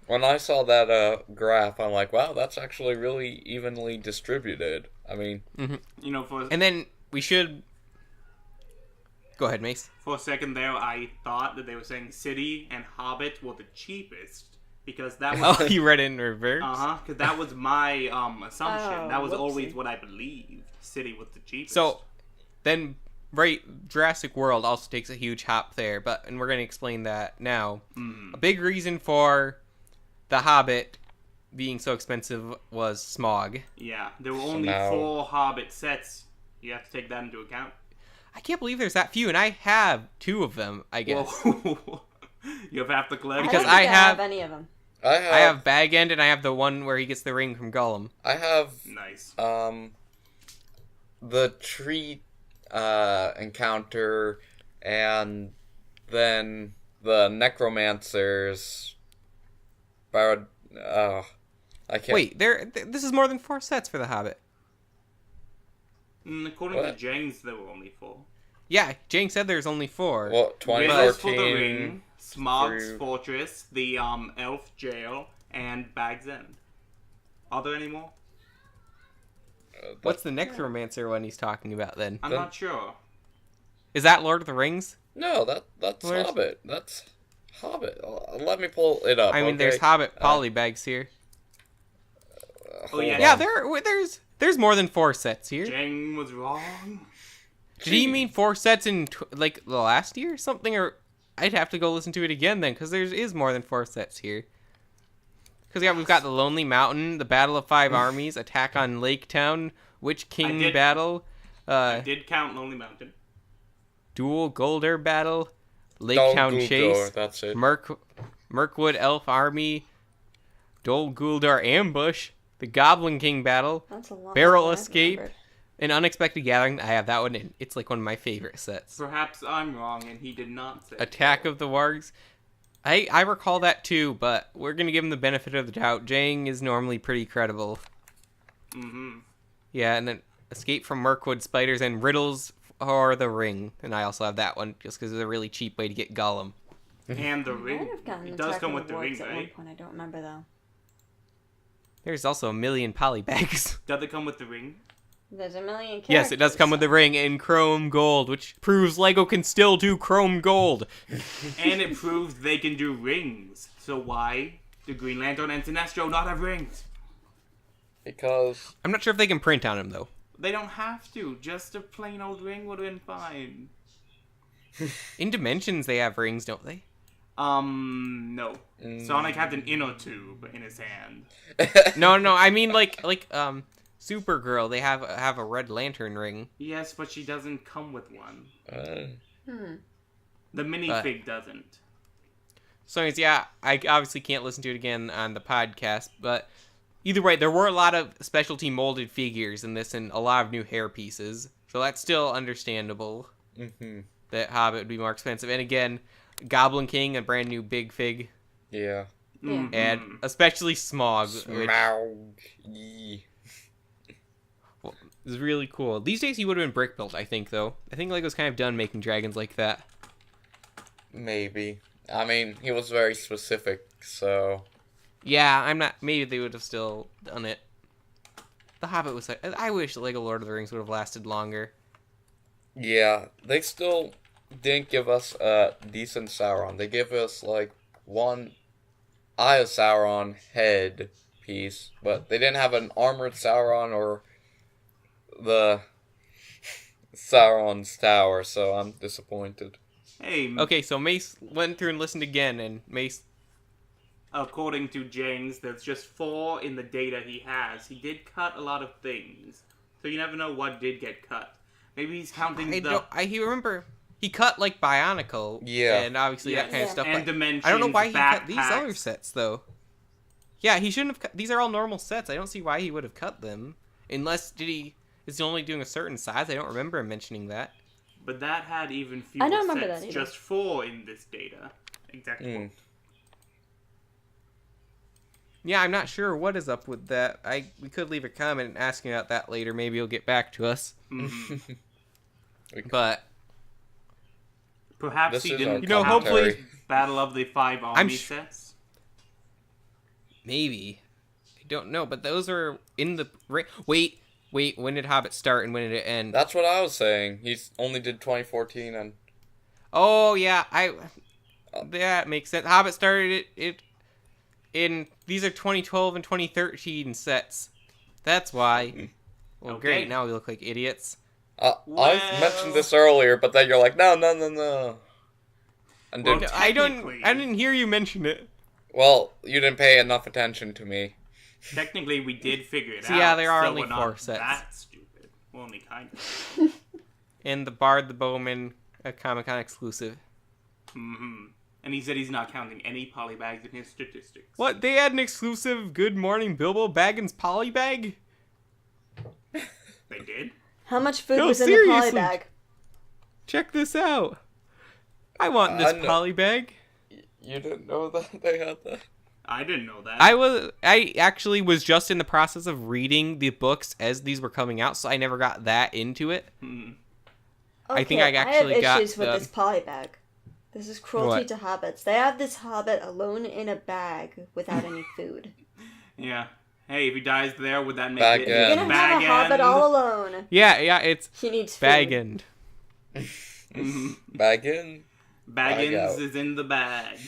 when I saw that graph, I'm like, wow, that's actually really evenly distributed. I mean, You know, for And then we should... Go ahead, Mace. for a second there, I thought that they were saying City and Hobbit were the cheapest because that was Oh, you read it in reverse? because that was my assumption. Oh, That was whoopsie. always what I believed. City was the cheapest. So, then, Jurassic World also takes a huge hop there, and we're going to explain that now. A big reason for The Hobbit being so expensive was smog. yeah, there were only now- 4 Hobbit sets. You have to take that into account. I can't believe there's that few, and I have 2 of them, I guess. Whoa. You have half the collection. Because I don't think I have- any of them. I I have Bag End, and I have the one where he gets the ring from Gollum. I have Nice. the tree encounter, and then the necromancer's I can't. Wait, this is more than 4 sets for The Hobbit. According What? to James, there were only 4. Yeah, Jane said there's only 4. Well, Riddles for the 2014. Ring, Smog's through- Fortress, the Elf Jail, and Bag's End. Are there any more? What's the Necromancer one he's talking about then? I'm Then- not sure. Is that Lord of the Rings? No, that's Where's- Hobbit. That's Hobbit. Let me pull it up. I mean, there's okay? Hobbit polybags here. Oh, yeah. Yeah, on. there's more than 4 sets here. Jane was wrong. Did he mean 4 sets in like the last year or something? Or I'd have to go listen to it again then, because there is more than 4 sets here. Because we've got the Lonely Mountain, the Battle of 5 Armies, Attack on Lake Town, Witch King did- Battle, I did count Lonely Mountain. Dual Golder Battle, Lake Dol Town Guldur, Chase, That's it. Mirkwood Elf Army, Dol Guldur Ambush, the Goblin King Battle, That's a lot. Barrel more than I Escape, remembered. An Unexpected Gathering. I have that one in. It's like one of my favorite sets. Perhaps I'm wrong and he did not say Attack of the Wargs. I recall that too, but we're going to give him the benefit of the doubt. Jang is normally pretty credible. Mm-hmm. Yeah, and then Escape from Mirkwood Spiders and Riddles or the Ring. And I also have that one just because it's a really cheap way to get Gollum. And the I might ring. have gotten It does Attack come of with the Wargs ring, at one right? point. I don't remember though. There's also a million polybags. Does it come with the ring? There's a million characters. Yes, it does come with the ring in chrome gold, which proves Lego can still do chrome gold. And it proves they can do rings. So why do Green Lantern and Sinestro not have rings? Because I'm not sure if they can print on them, though. They don't have to. Just a plain old ring would have been fine. In Dimensions, they have rings, don't they? No. Sonic had an inner tube in his hand. No, I mean, like, Supergirl, they have a Red Lantern ring. Yes, but she doesn't come with one. Hmm. The minifig doesn't. So anyways, yeah, I obviously can't listen to it again on the podcast, but either way, there were a lot of specialty molded figures in this and a lot of new hair pieces. So that's still understandable that Hobbit would be more expensive. And again, Goblin King, a brand new big fig, yeah. Mhm. and especially Smog, which Smaug. Yee. is really cool. These days he would have been brick built, I think, though. I think Lego's kind of done making dragons like that. Maybe. I mean, he was very specific, so Yeah, I'm not. Maybe they would have still done it. The Hobbit was. I wish Lego Lord of the Rings would have lasted longer. yeah. They still didn't give us a decent Sauron. They gave us like one Eye of Sauron head piece, but they didn't have an armored Sauron or the Sauron's tower, so I'm disappointed. Hey, Okay, so Mace went through and listened again, and Mace. according to James, there's just 4 in the data he has. He did cut a lot of things, so you never know what did get cut. Maybe he's counting He remember he cut like Bionicle, Yeah. and obviously that kind of Yeah. stuff. and but Dimensions. I don't know why he cut these backpacks. other sets though. Yeah, he shouldn't have cut. These are all normal sets. I don't see why he would have cut them, unless is he only doing a certain size? I don't remember him mentioning that. But that had even fewer I don't remember sets. that either. Just 4 in this data. Exactly. Yeah, I'm not sure what is up with that. We could leave a comment asking about that later. Maybe he'll get back to us. Mhm. But Perhaps This he is didn't. our You know, count hopefully- the Battle of the 5 Army sets. maybe I don't know. But those are in the wait. When did Hobbit start and when did it end? That's what I was saying. He's only did 2014 and Oh yeah, that makes sense. Hobbit started it in these are 2012 and 2013 sets. That's why. Well, Okay. great. Now we look like idiots. I Well- mentioned this earlier, but then you're like, no. And Well, didn't, I technically- didn't hear you mention it. well, you didn't pay enough attention to me. Technically, we did figure it So, out. yeah, there are so only we're 4 not sets. That stupid. Well, only kind of. And the Bard, the Bowman, a Comic-Con exclusive. Mm-hmm. And he said he's not counting any polybags in his statistics. What? They had an exclusive Good Morning Bilbo Baggins polybag? They did? How much food No, was in seriously. the polybag? Check this out. I want this I know. polybag. You didn't know that they had that? I didn't know that. I actually was just in the process of reading the books as these were coming out, so I never got that into it. I think I actually have got issues with the- this polybag. This is cruelty What? to hobbits. They have this hobbit alone in a bag without any food. Yeah. Hey, if he dies there, would that make Bag it end. You're gonna have bag a hobbit end? all alone. Yeah, it's He needs food. bag end. Bag in? Bag Baggins out. is in the bag.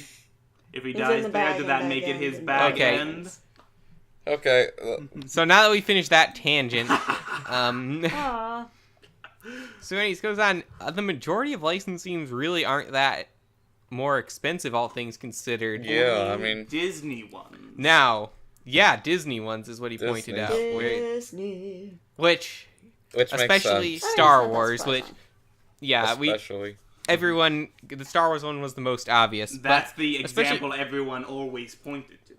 If he He's dies in the there, bag did and that bag make it end his and bag Okay. end? Okay. So now that we finished that tangent, Aw. so anyways, goes on. The majority of licensings really aren't that more expensive, all things considered. Yeah, I Only mean, Disney ones. Now, yeah, Disney ones is what he pointed Disney. out, Disney. which which especially makes sense. Star I mean, Wars, it's which not yeah, especially. everyone the Star Wars one was the most obvious. That's but the especially- example everyone always pointed to.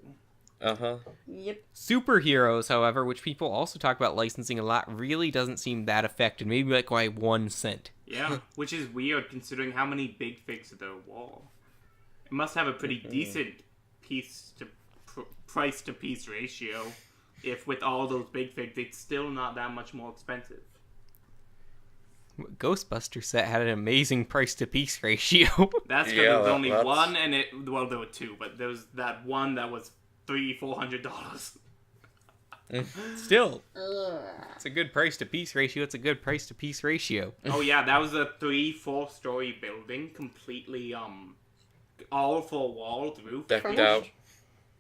Uh-huh. Yep. Superheroes, however, which people also talk about licensing a lot, really doesn't seem that affected. Maybe like by 1 cent. Yeah, which is weird considering how many big figs there were. It must have a pretty decent price to piece ratio. If with all those big figs, it's still not that much more expensive. Ghostbuster set had an amazing price to piece ratio. That's because Yeah, there was that- only that's- one, and well, there were two, but there was that one that was $300-400. Still, it's a good price to piece ratio. It's a good price to piece ratio. Oh yeah, that was a 3-4 story building, completely all 4 walls, roof. Decked Furnished? out.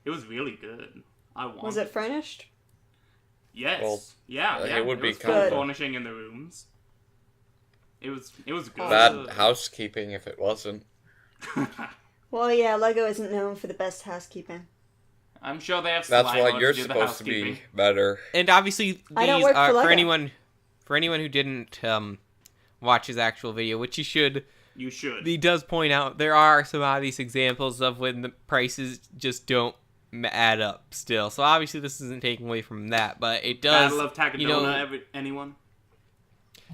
It was really good. I wanted. Was it furnished? Yes. Well, yeah. it would be was kind full of- furnishing in the rooms. It was good. Bad housekeeping if it wasn't. Well, yeah, Lego isn't known for the best housekeeping. I'm sure they have. That's Slimer why you're to do the supposed to be housekeeping. better. And obviously, these I don't work for are Lego. for anyone who didn't watch his actual video, which you should. You should. He does point out there are some obvious examples of when the prices just don't add up still. So obviously this isn't taking away from that, but it does. Battle of Takadona. you know, Anyone?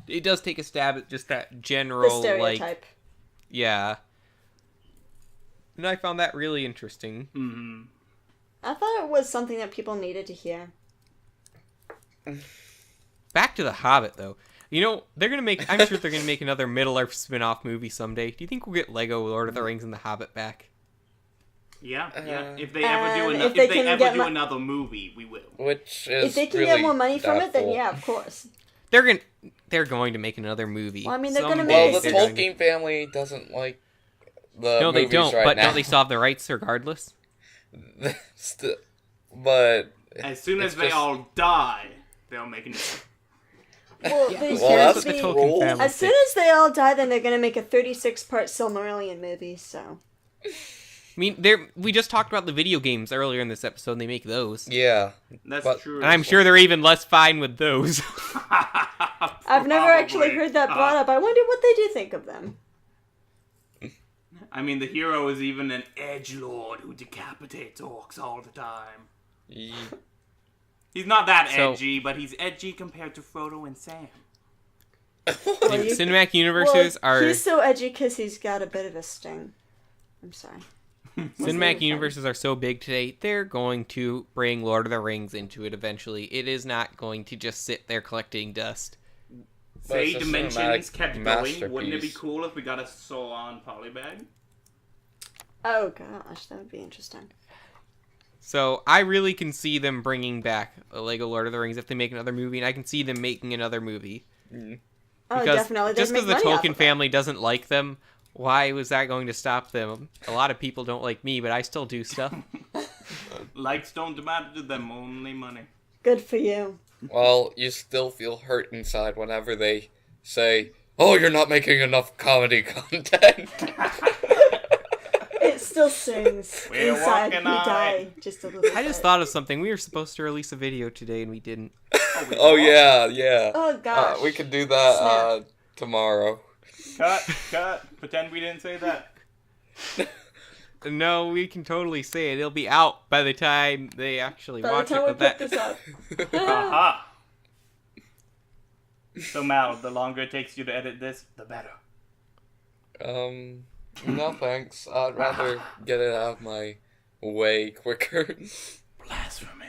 it does take a stab at just that The general like stereotype. yeah. And I found that really interesting. Mm-hmm. I thought it was something that people needed to hear. Back to The Hobbit though. You know, they're gonna make. I'm sure they're gonna make another Middle Earth spin-off movie someday. Do you think we'll get Lego Lord of the Rings and The Hobbit back? Yeah. Uh, If they ever do if another, they if they can ever get do mo- another movie, we will. Which is If they can really get more money from it, then doubtful. yeah, of course. They're going to make another movie. Well, I mean, they're gonna Someday make Well, the it- they're going Tolkien family doesn't like the No, they movies don't. right But now. don't they still have the rights regardless? But As soon as it's they just- all die, they'll make a new. Well, Yeah. there's Well, going that's to the be... Tolkien rule. family. As soon as they all die, then they're going to make a 36-part Silmarillion movie, so... I mean, we just talked about the video games earlier in this episode, and they make those. yeah, That's But- true. And I'm sure they're even less fine with those. I've never actually Probably. heard that brought up. I wonder what they do think of them. I mean, the hero is even an edgelord who decapitates orcs all the time. He's not that So- edgy, but he's edgy compared to Frodo and Sam. Well, you- Cinematic universes well, are He's so edgy because he's got a bit of a sting. I'm sorry. cinematic universes are so big today. They're going to bring Lord of the Rings into it eventually. It is not going to just sit there collecting dust. But Say it's a Dimensions cinematic kept going. Wouldn't it be masterpiece. cool if we got a Sauron polybag? Oh gosh, that would be interesting. So I really can see them bringing back a Lego Lord of the Rings if they make another movie, and I can see them making another movie. Oh, Because definitely. They'd just make because the money off Tolkien of it. family doesn't like them, why was that going to stop them? A lot of people don't like me, but I still do stuff. Likes don't matter to them, only money. Good for you. well, you still feel hurt inside whenever they say, "Oh, you're not making enough comedy content." It still stings We're inside. walking You on die it. just a little I just bit. thought of something. We were supposed to release a video today, and we didn't. Oh yeah. Oh gosh. We could do that Snap. tomorrow. Cut. Pretend we didn't say that. No, we can totally say it. It'll be out by the time they actually By watch the time it. we But put this up. Aha! So Mal, the longer it takes you to edit this, the better. No thanks. I'd rather get it out of my way quicker. Blasphemy.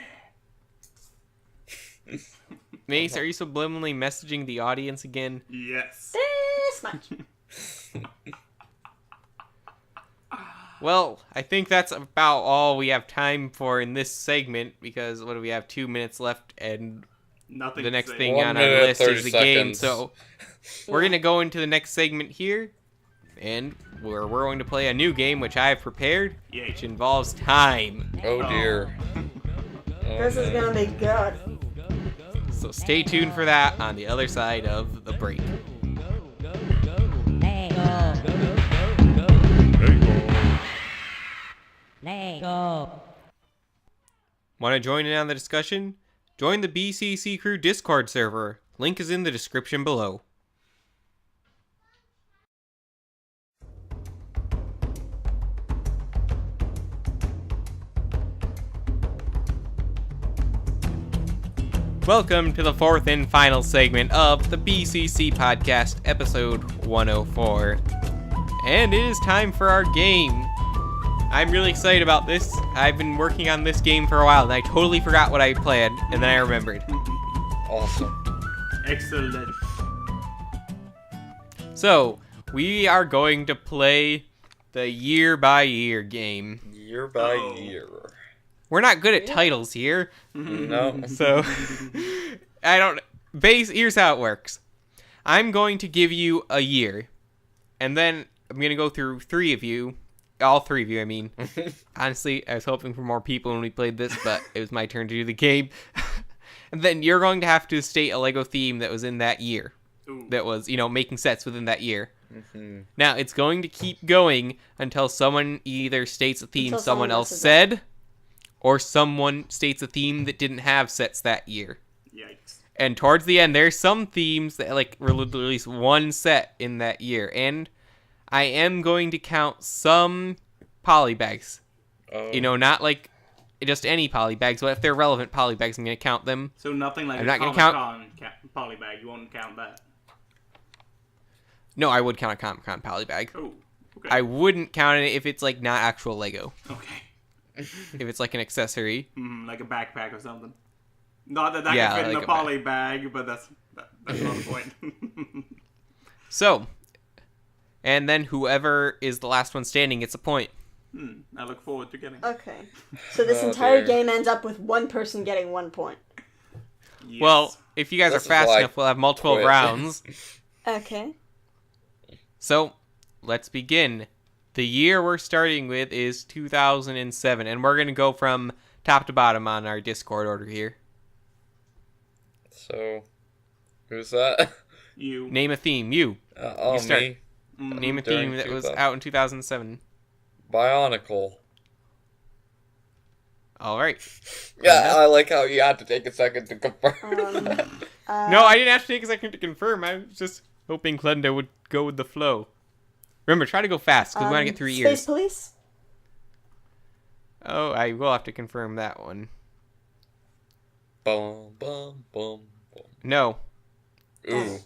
Mace, are you subliminally messaging the audience again? Yes. This much. Well, I think that's about all we have time for in this segment, because what do we have? 2 minutes left, and Nothing the next to say. thing 1 on our minute, list 30 is the game. seconds. So we're going to go into the next segment here, and we're going to play a new game, which I have prepared, Yay. which involves time. Oh dear. Oh, This is no. gonna be good. So stay tuned for that on the other side of the break. Lego. Want to join in on the discussion? Join the BCC Crew Discord server. Link is in the description below. Welcome to the fourth and final segment of the BCC Podcast, episode 104. And it is time for our game. I'm really excited about this. I've been working on this game for a while, and I totally forgot what I planned, and then I remembered. Awesome. Excellent. So, we are going to play the year-by-year game. Year by Oh. year. We're not good at titles here, No. so here's how it works. I'm going to give you a year, and then I'm going to go through all three of you, I mean. Honestly, I was hoping for more people when we played this, but it was my turn to do the game. And then you're going to have to state a Lego theme that was in that year. Ooh. That was, making sets within that year. Mhm. Now, it's going to keep going until someone either states a theme Until someone someone else messes up. said, or someone states a theme that didn't have sets that year. Yikes. And towards the end, there's some themes that were at least one set in that year. And I am going to count some polybags. Oh. Not like just any polybags, but if they're relevant polybags, I'm going to count them. So nothing like I'm a not gonna Comic-Con polybag. You won't count that. No, I would count a Comic-Con polybag. Oh. Okay. I wouldn't count it if it's like not actual Lego. Okay. If it's like an accessory. Like a backpack or something. Not that Yeah, can fit in like a a poly bag, but that's not the point. So, and then whoever is the last one standing gets a point. I look forward to getting. Okay. So this Oh, entire dear. game ends up with one person getting 1 point. Yes. Well, if you guys This are is fast why I enough, we'll have multiple quit. rounds. Okay. So, let's begin. The year we're starting with is 2007, and we're going to go from top to bottom on our Discord order here. So, who's that? you. Name a theme. You. Oh, start. me. Name a During theme that was 2000. out in 2007. Bionicle. All right. Yeah, I like how you had to take a second to confirm. No, I didn't have to take a second to confirm. I was just hoping Glenda would go with the flow. Remember, try to go fast, because we want to get 3 Space years. Police? Oh, I will have to confirm that one. Bum, bum, bum, bum. No. Ooh.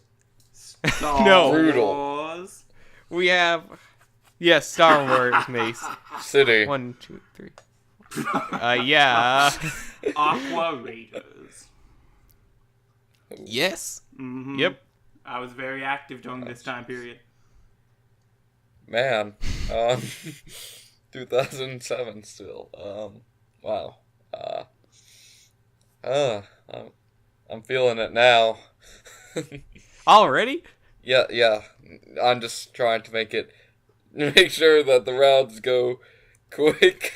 Star No. Brutal. Wars. We have... Yes, Star Wars, Mace. City. 1, 2, 3. Yeah. Aqua Raiders. Yes. Mm-hmm. Yep. I was very active during this time period. Man. 2007 still. Wow. I'm feeling it now. Already? Yeah. I'm just trying to make sure that the rounds go quick.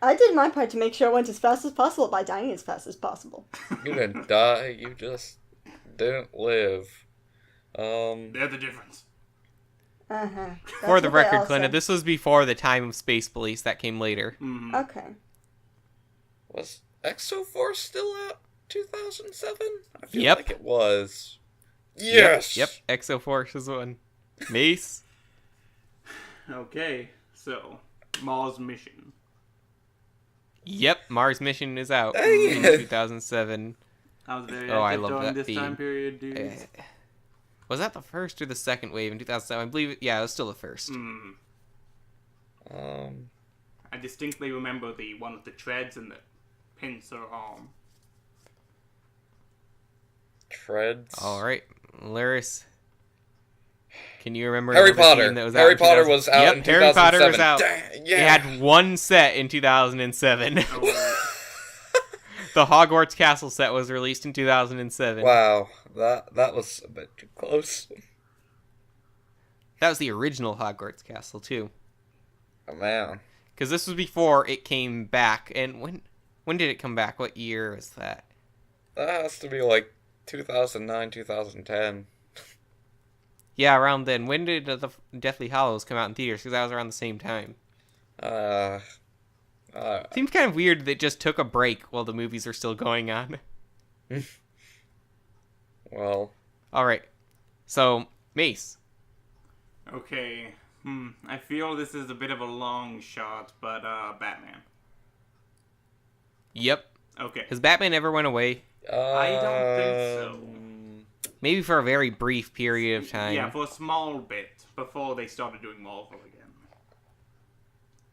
I did my part to make sure I went as fast as possible by dying as fast as possible. You didn't die, you just didn't live. They're the difference. Uh-huh. For the That's what they record, all Glenda, said. this was before the time of Space Police that came later. Mm-hmm. Okay. Was Exoforce still out 2007? I feel Yep. like it was. Yes! Yep. Exoforce is one. Mace. Okay, so Mars Mission. Yep, Mars Mission is out Hey. in 2007. I was very Oh, I active love during that this theme. time period, dude. Was that the first or the second wave in 2007? I believe, yeah, it was still the first. I distinctly remember the one with the treads and the pincer arm. Treads. All right, Laris. Can you remember Harry another Potter. theme that was Harry out in Potter 2000? was out Yep, in Harry Potter was 2007. out. Dang, It yeah. had one set in 2007. Oh, The Hogwarts Castle set was released in 2007. Wow, that was a bit too close. That was the original Hogwarts Castle too, Oh, man. because this was before it came back. And when did it come back? What year was that? That has to be like 2009, 2010. Yeah, around then. When did the Deathly Hallows come out in theaters? Because that was around the same time. Seems kind of weird that it just took a break while the movies are still going on. Well, All right, so Mace. okay. I feel this is a bit of a long shot, but Batman. Yep. Okay. Has Batman ever went away? I don't think so. Maybe for a very brief period of time. Yeah, for a small bit before they started doing Marvel again.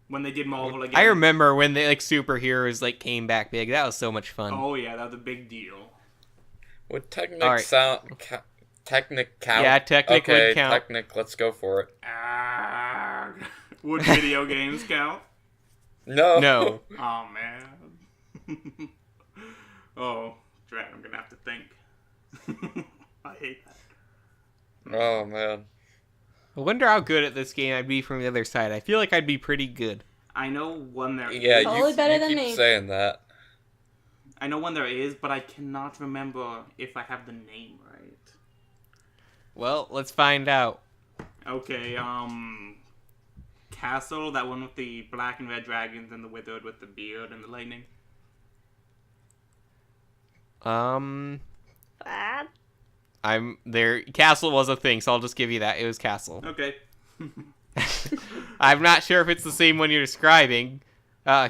When they did Marvel again. I remember when the superheroes came back big. That was so much fun. Oh yeah, that was a big deal. Would Technic All right. Technic count? Yeah, Technic would okay, count. Technic, let's go for it. Would video games count? No. No. Oh man. Oh, drat, I'm gonna have to think. I hate that. Oh, man. I wonder how good at this game I'd be from the other side. I feel like I'd be pretty good. I know when there Yeah, Probably you, better you than keep me. saying that. I know when there is, but I cannot remember if I have the name right. Well, let's find out. Okay, Castle, that one with the black and red dragons and the wizard with the beard and the lightning. Bad. I'm there. Castle was a thing, so I'll just give you that. It was Castle. Okay. I'm not sure if it's the same one you're describing.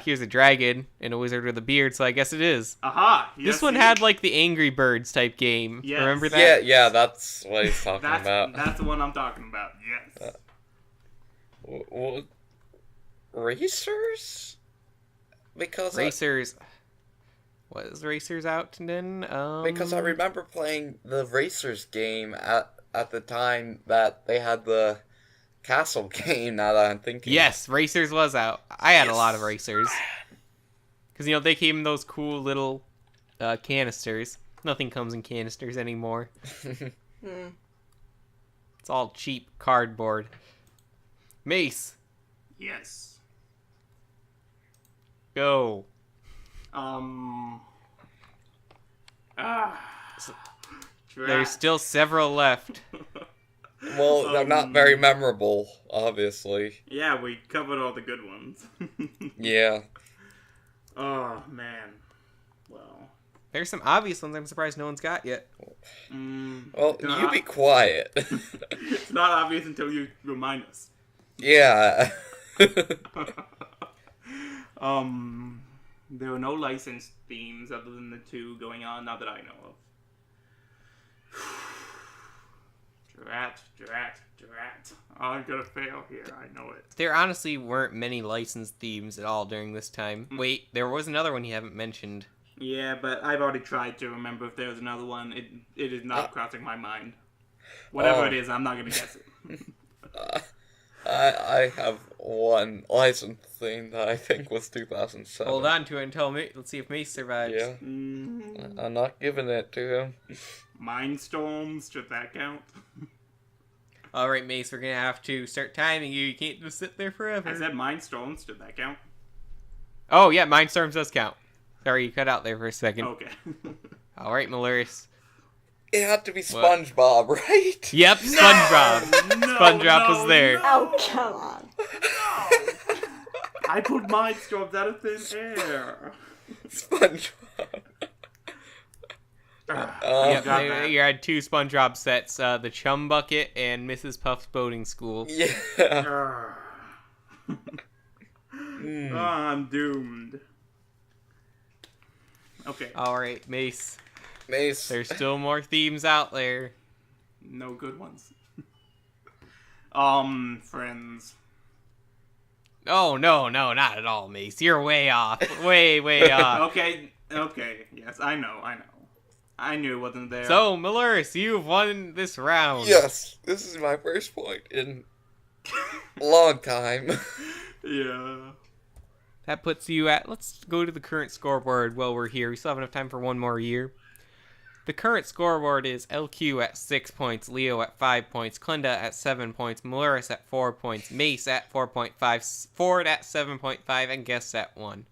Here's a dragon and a wizard with a beard, so I guess it is. Aha! This yes, one it had is. the Angry Birds type game. Yes. Remember that? Yeah, that's what he's talking That's, about. that's the one I'm talking about, yes. Racers? Because Racers. Was Racers out then? because I remember playing the Racers game at the time that they had the Castle game. Now that I'm thinking. Yes, Racers was out. I had a lot of Yes. Racers. Because, they came in those cool little canisters. Nothing comes in canisters anymore. It's all cheap cardboard. Mace, Yes. go. There's still several left. Well, they're not very memorable, obviously. Yeah, we covered all the good ones. Yeah. Oh, man. Well. There's some obvious ones I'm surprised no one's got yet. Well, Nah. you be quiet. It's not obvious until you remind us. Yeah. There are no licensed themes other than the two going on, not that I know of. Drat. I'm gonna fail here, I know it. There honestly weren't many licensed themes at all during this time. Wait, there was another one you haven't mentioned. Yeah, but I've already tried to remember if there's another one. It is not crossing my mind. Whatever it is, I'm not gonna guess it. I have one license thing that I think was 2007. Hold on to it until let's see if Mace survives. Yeah. I'm not giving it to him. Mindstorms, should that count? All right, Mace, we're gonna have to start timing you. You can't just sit there forever. I said Mindstorms, should that count? Oh yeah, Mindstorms does count. Sorry, you cut out there for a second. Okay. All right, Malurius. It had to be SpongeBob, right? Yep, SpongeBob. SpongeBob was there. Oh, come on. I put Mindstorms out of thin air. SpongeBob. Yep, got that. you had two SpongeBob sets, the Chum Bucket and Mrs. Puff's Boating School. Yeah. Oh, I'm doomed. Okay. Alright, Mace. Mace. There's still more themes out there. No good ones. Friends. Oh, no, not at all, Mace. You're way off. Way off. Okay, yes, I know. I knew it wasn't there. So, Malurus, you've won this round. Yes, this is my first point in a long time. Yeah. That puts you at... Let's go to the current scoreboard while we're here. We still have enough time for one more year. The current scoreboard is LQ at 6 points, Leo at 5 points, Klenda at 7 points, Malurus at 4 points, Mace at 4.5, Ford at 7.5, and Guest at 1.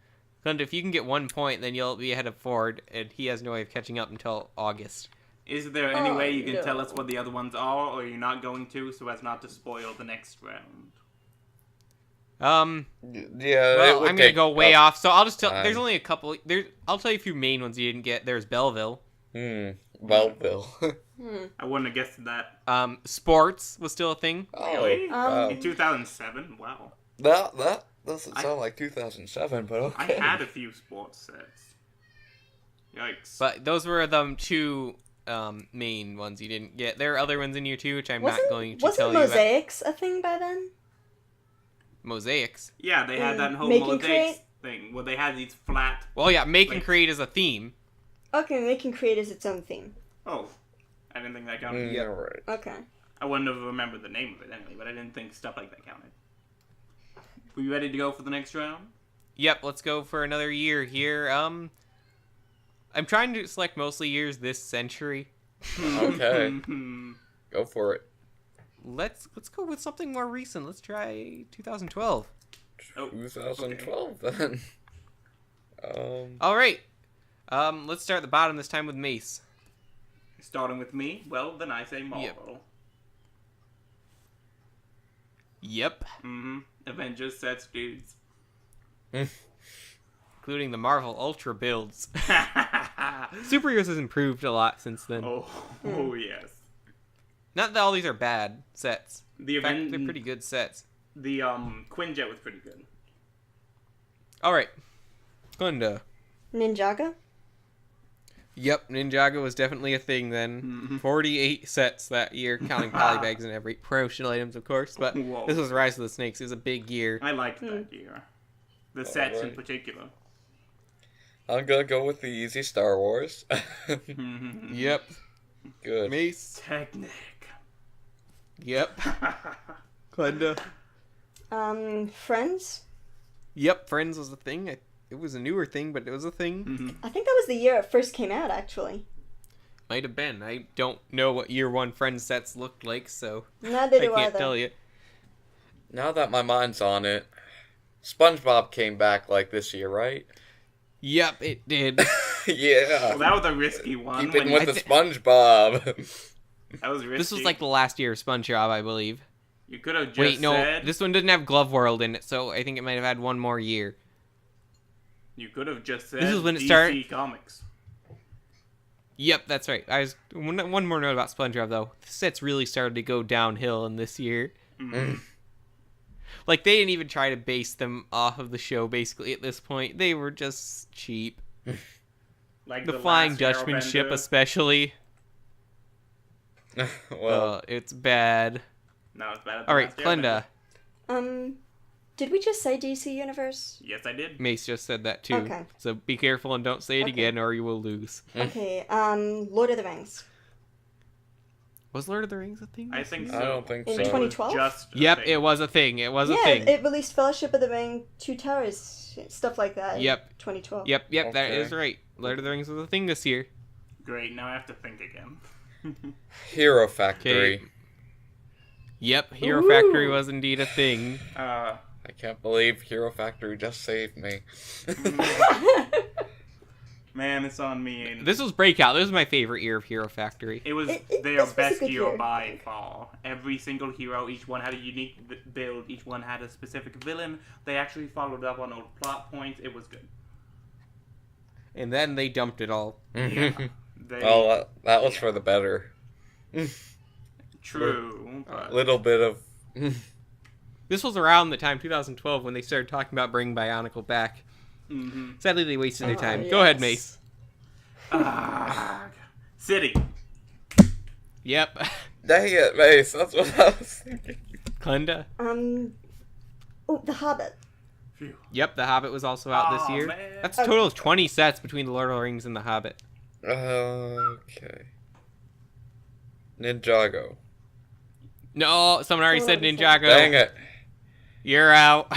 Klenda, if you can get 1 point, then you'll be ahead of Ford, and he has no way of catching up until August. Is there any way you can no. tell us what the other ones are, or you're not going to, so as not to spoil the next round? Yeah. Well, I'm gonna go way off, so I'll just tell. time. There's only a couple. I'll tell you a few main ones you didn't get. There's Belleville. Belleville. I wouldn't have guessed that. Sports was still a thing. Really? Oh, In 2007? Wow. that doesn't sound like 2007, but I okay. had a few sports sets. Yikes. But those were the two main ones you didn't get. There are other ones in here too, which I'm not going to tell Wasn't you about. mosaics a thing by then? Mosaics. Yeah, they had that whole Make and mosaics create? thing where they had these flat. Well, yeah, make and Like- create is a theme. Okay, make and create is its own theme. Oh, I didn't think that counted. Yeah, right. Okay. I wouldn't have remembered the name of it anyway, but I didn't think stuff like that counted. Were you ready to go for the next round? Yep, let's go for another year here. I'm trying to select mostly years this century. Okay. Go for it. Let's go with something more recent. Let's try 2012. Oh, 2012 then. All right. Let's start at the bottom this time with Mace. Starting with me, well, then I say Marvel. Yep. Avengers sets, dudes. Including the Marvel Ultra builds. Superheroes has improved a lot since then. Oh, yes. Not that all these are bad sets. The In fact, event, they're pretty good sets. The Quinjet was pretty good. All right. Glenda. Ninjago? Yep, Ninjago was definitely a thing then. 48 sets that year, counting polybags and every promotional items, of course. But Whoa. this was Rise of the Snakes. It was a big year. I liked that year. The sets in right. particular. I'm gonna go with the easy Star Wars. Yep. Good. Mace. Technic. Yep. Glenda. Friends? Yep, Friends was a thing. It was a newer thing, but it was a thing. I think that was the year it first came out, actually. Might have been. I don't know what year one Friends sets looked like, so Neither I do I, can't though. tell you. Now that my mind's on it, SpongeBob came back like this year, right? Yep, it did. Yeah. Well, that was a risky one. Keeping when with you- the SpongeBob. that was risky. This was like the last year of SpongeBob, I believe. You could have just Wait, no, said... this one didn't have Glove World in it, so I think it might have had one more year. You could have just said This is when it DC started- Comics. Yep, that's right. One more note about SpongeBob though. The sets really started to go downhill in this year. Like they didn't even try to base them off of the show. Basically, at this point, they were just cheap. Like The Flying Last Dutchman ship, Airbender. especially. Well, It's bad. No, it's bad. At the All right, Last Airbender. Glenda. Did we just say DC Universe? Yes, I did. Mace just said that too. Okay. So be careful and don't say it Okay. again, or you will lose. Okay, Lord of the Rings. Was Lord of the Rings a thing? I think so. I don't think In so. 2012? Just a Yep, thing. it was a thing. It was a Yeah, thing. it released Fellowship of the Ring, Two Towers, stuff like that. Yep. In 2012. Yep, that Okay. is right. Lord of the Rings was a thing this year. Great, now I have to think again. Hero Factory. Okay. Yep, Hero Ooh. Factory was indeed a thing. I can't believe Hero Factory just saved me. Man, it's on me. And This was Breakout. This was my favorite year of Hero Factory. it was This their was a best good hero year. by far. Every single hero, each one had a unique build. Each one had a specific villain. They actually followed up on old plot points. It was good. And then they dumped it all. They, Well, that was for the better. true. But Little bit of... This This was around the time, 2012, when they started talking about bringing Bionicle back. Mm-hmm. Sadly, they wasted their time. yes. Go ahead, Mace. City. Yep. Dang it, Mace. That's what I was thinking. Glenda. Oh, The Hobbit. Phew. Yep, The Hobbit was also out this Aw, year. man. That's a total of 20 sets between The Lord of the Rings and The Hobbit. Okay. Ninjago. No, someone already said Someone Ninjago. Dang it. You're out.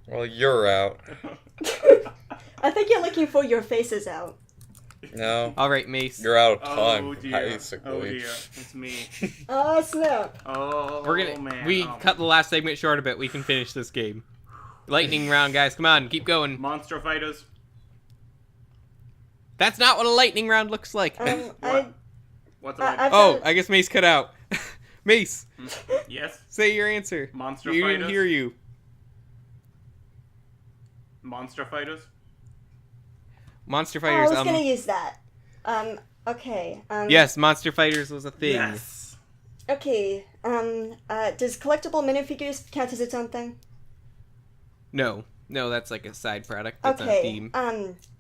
Well, you're out. I think you're looking for Your Faces Out. No. All right, Mace. You're out of Oh time, dear. basically. Oh dear. It's me. Oh, snap. Oh, We're gonna. man. We Oh, cut the last segment short a bit. We can finish this game. Lightning round, guys. Come on, keep going. Monster Fighters. That's not what a lightning round looks like. What's I've Oh, got- I guess Mace cut out. Mace, Yes. say your answer. Monster You Fighters. didn't hear you. Monster Fighters. Monster I Fighters. was gonna use that. Okay. Yes, Monster Fighters was a thing. Yes. Okay. Does collectible minifigures count as its own thing? No, that's like a side product. That's on Okay. theme.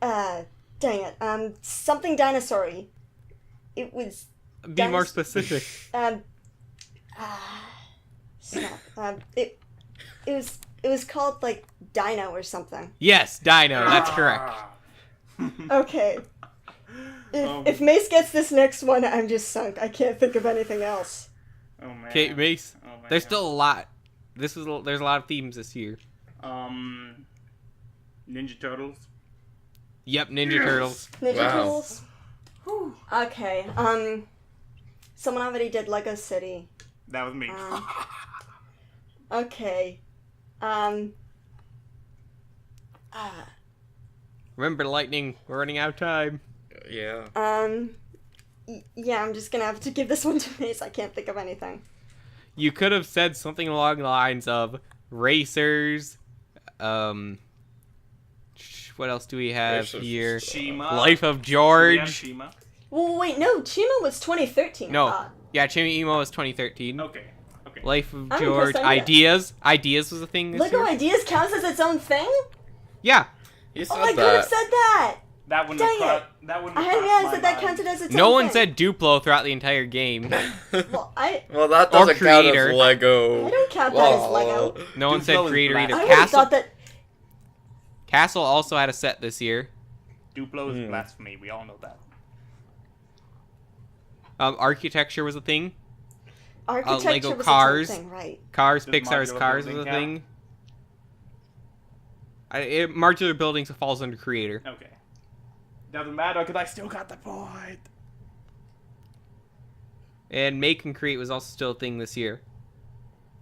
Dang it. Something dinosaur-y. It was, Be more specific. snap. It was called, like, Dino or something. Yes, Dino. That's correct. Okay. If Mace gets this next one, I'm just sunk. I can't think of anything else. Oh man. Okay, Mace. Oh, man. There's still a lot. There's a lot of themes this year. Ninja Turtles. Yep, Ninja Turtles. Ninja Wow. Turtles. Okay. Someone already did Lego City. That was me. Okay. Remember, Lightning. We're running out of time. Yeah. Yeah, I'm just gonna have to give this one to Mace. I can't think of anything. You could have said something along the lines of racers. What else do we have Racers. here? Shima. Life of We have George. Shima. Well, wait, no, Chima was 2013. I No. thought. Yeah, Chimmy Emo was 2013. Okay. Okay. Life of I'm George. impressed, I knew Ideas. Ideas was a thing this Lego year. Ideas counts as its own thing? Yeah. You said Oh, I could have that. said that! That wouldn't Dang have that wouldn't I have hadn't crossed realized my that that mind. counted as its No own one thing. said Duplo throughout the entire game. Well, I Well, that Or doesn't count creator. as Lego. I don't count that as Lego. No one said Duplo is creator black. either. I would have Castle. thought that... Castle also had a set this year. Duplo is blasphemy. We all know that. Architecture was a thing. Architecture Lego was Cars. its own thing, right. Cars, Does Pixar's modular Cars was building a count? thing. Modular buildings falls under creator. Okay. Doesn't matter because I still got the point. And Make and Create was also still a thing this year.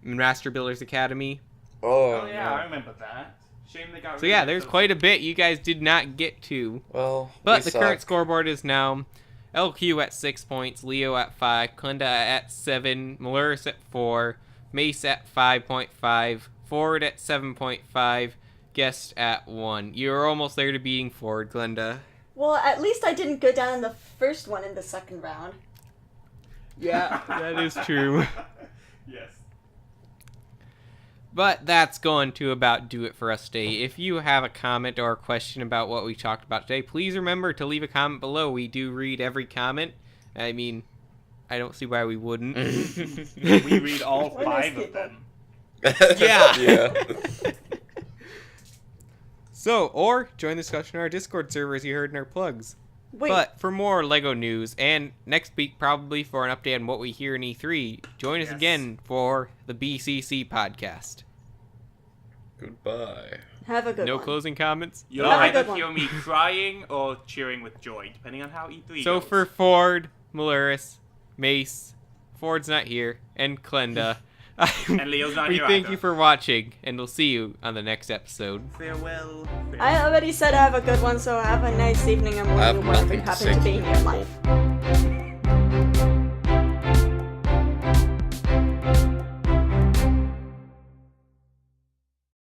Master Builders Academy. Oh yeah, I remember that. Shame they got. So yeah, there's quite a bit you guys did not get to. Well, But we the current suck. scoreboard is now LQ at 6 points, Leo at 5, Glenda at 7, Malurus at 4, Mace at 5.5, Ford at 7.5, Guest at 1. You're almost there to beating Ford, Glenda. Well, at least I didn't go down in the first one in the second round. Yeah, that is true. Yes. But that's going to about do it for us today. If you have a comment or a question about what we talked about today, please remember to leave a comment below. We do read every comment. I mean, I don't see why we wouldn't. We read all We're nice 5 of people. them. Yeah. Yeah. So, or join the discussion on our Discord server as you heard in our plugs. Wait, But for more LEGO news, and next week probably for an update on what we hear in E3, join us Yes. again for the BCC Podcast. Goodbye. have a good No one. closing comments? You'll Have a either good one. hear me crying or cheering with joy, depending on how E3 So goes. for Ford, Malurus, Mace, Ford's not here, and Glenda, And Leo's not we here thank either. you for watching, and we'll see you on the next episode. Farewell. I already said have a good one, so have a nice evening and I have morning, whatever nothing to happens say to to be you in your people. life.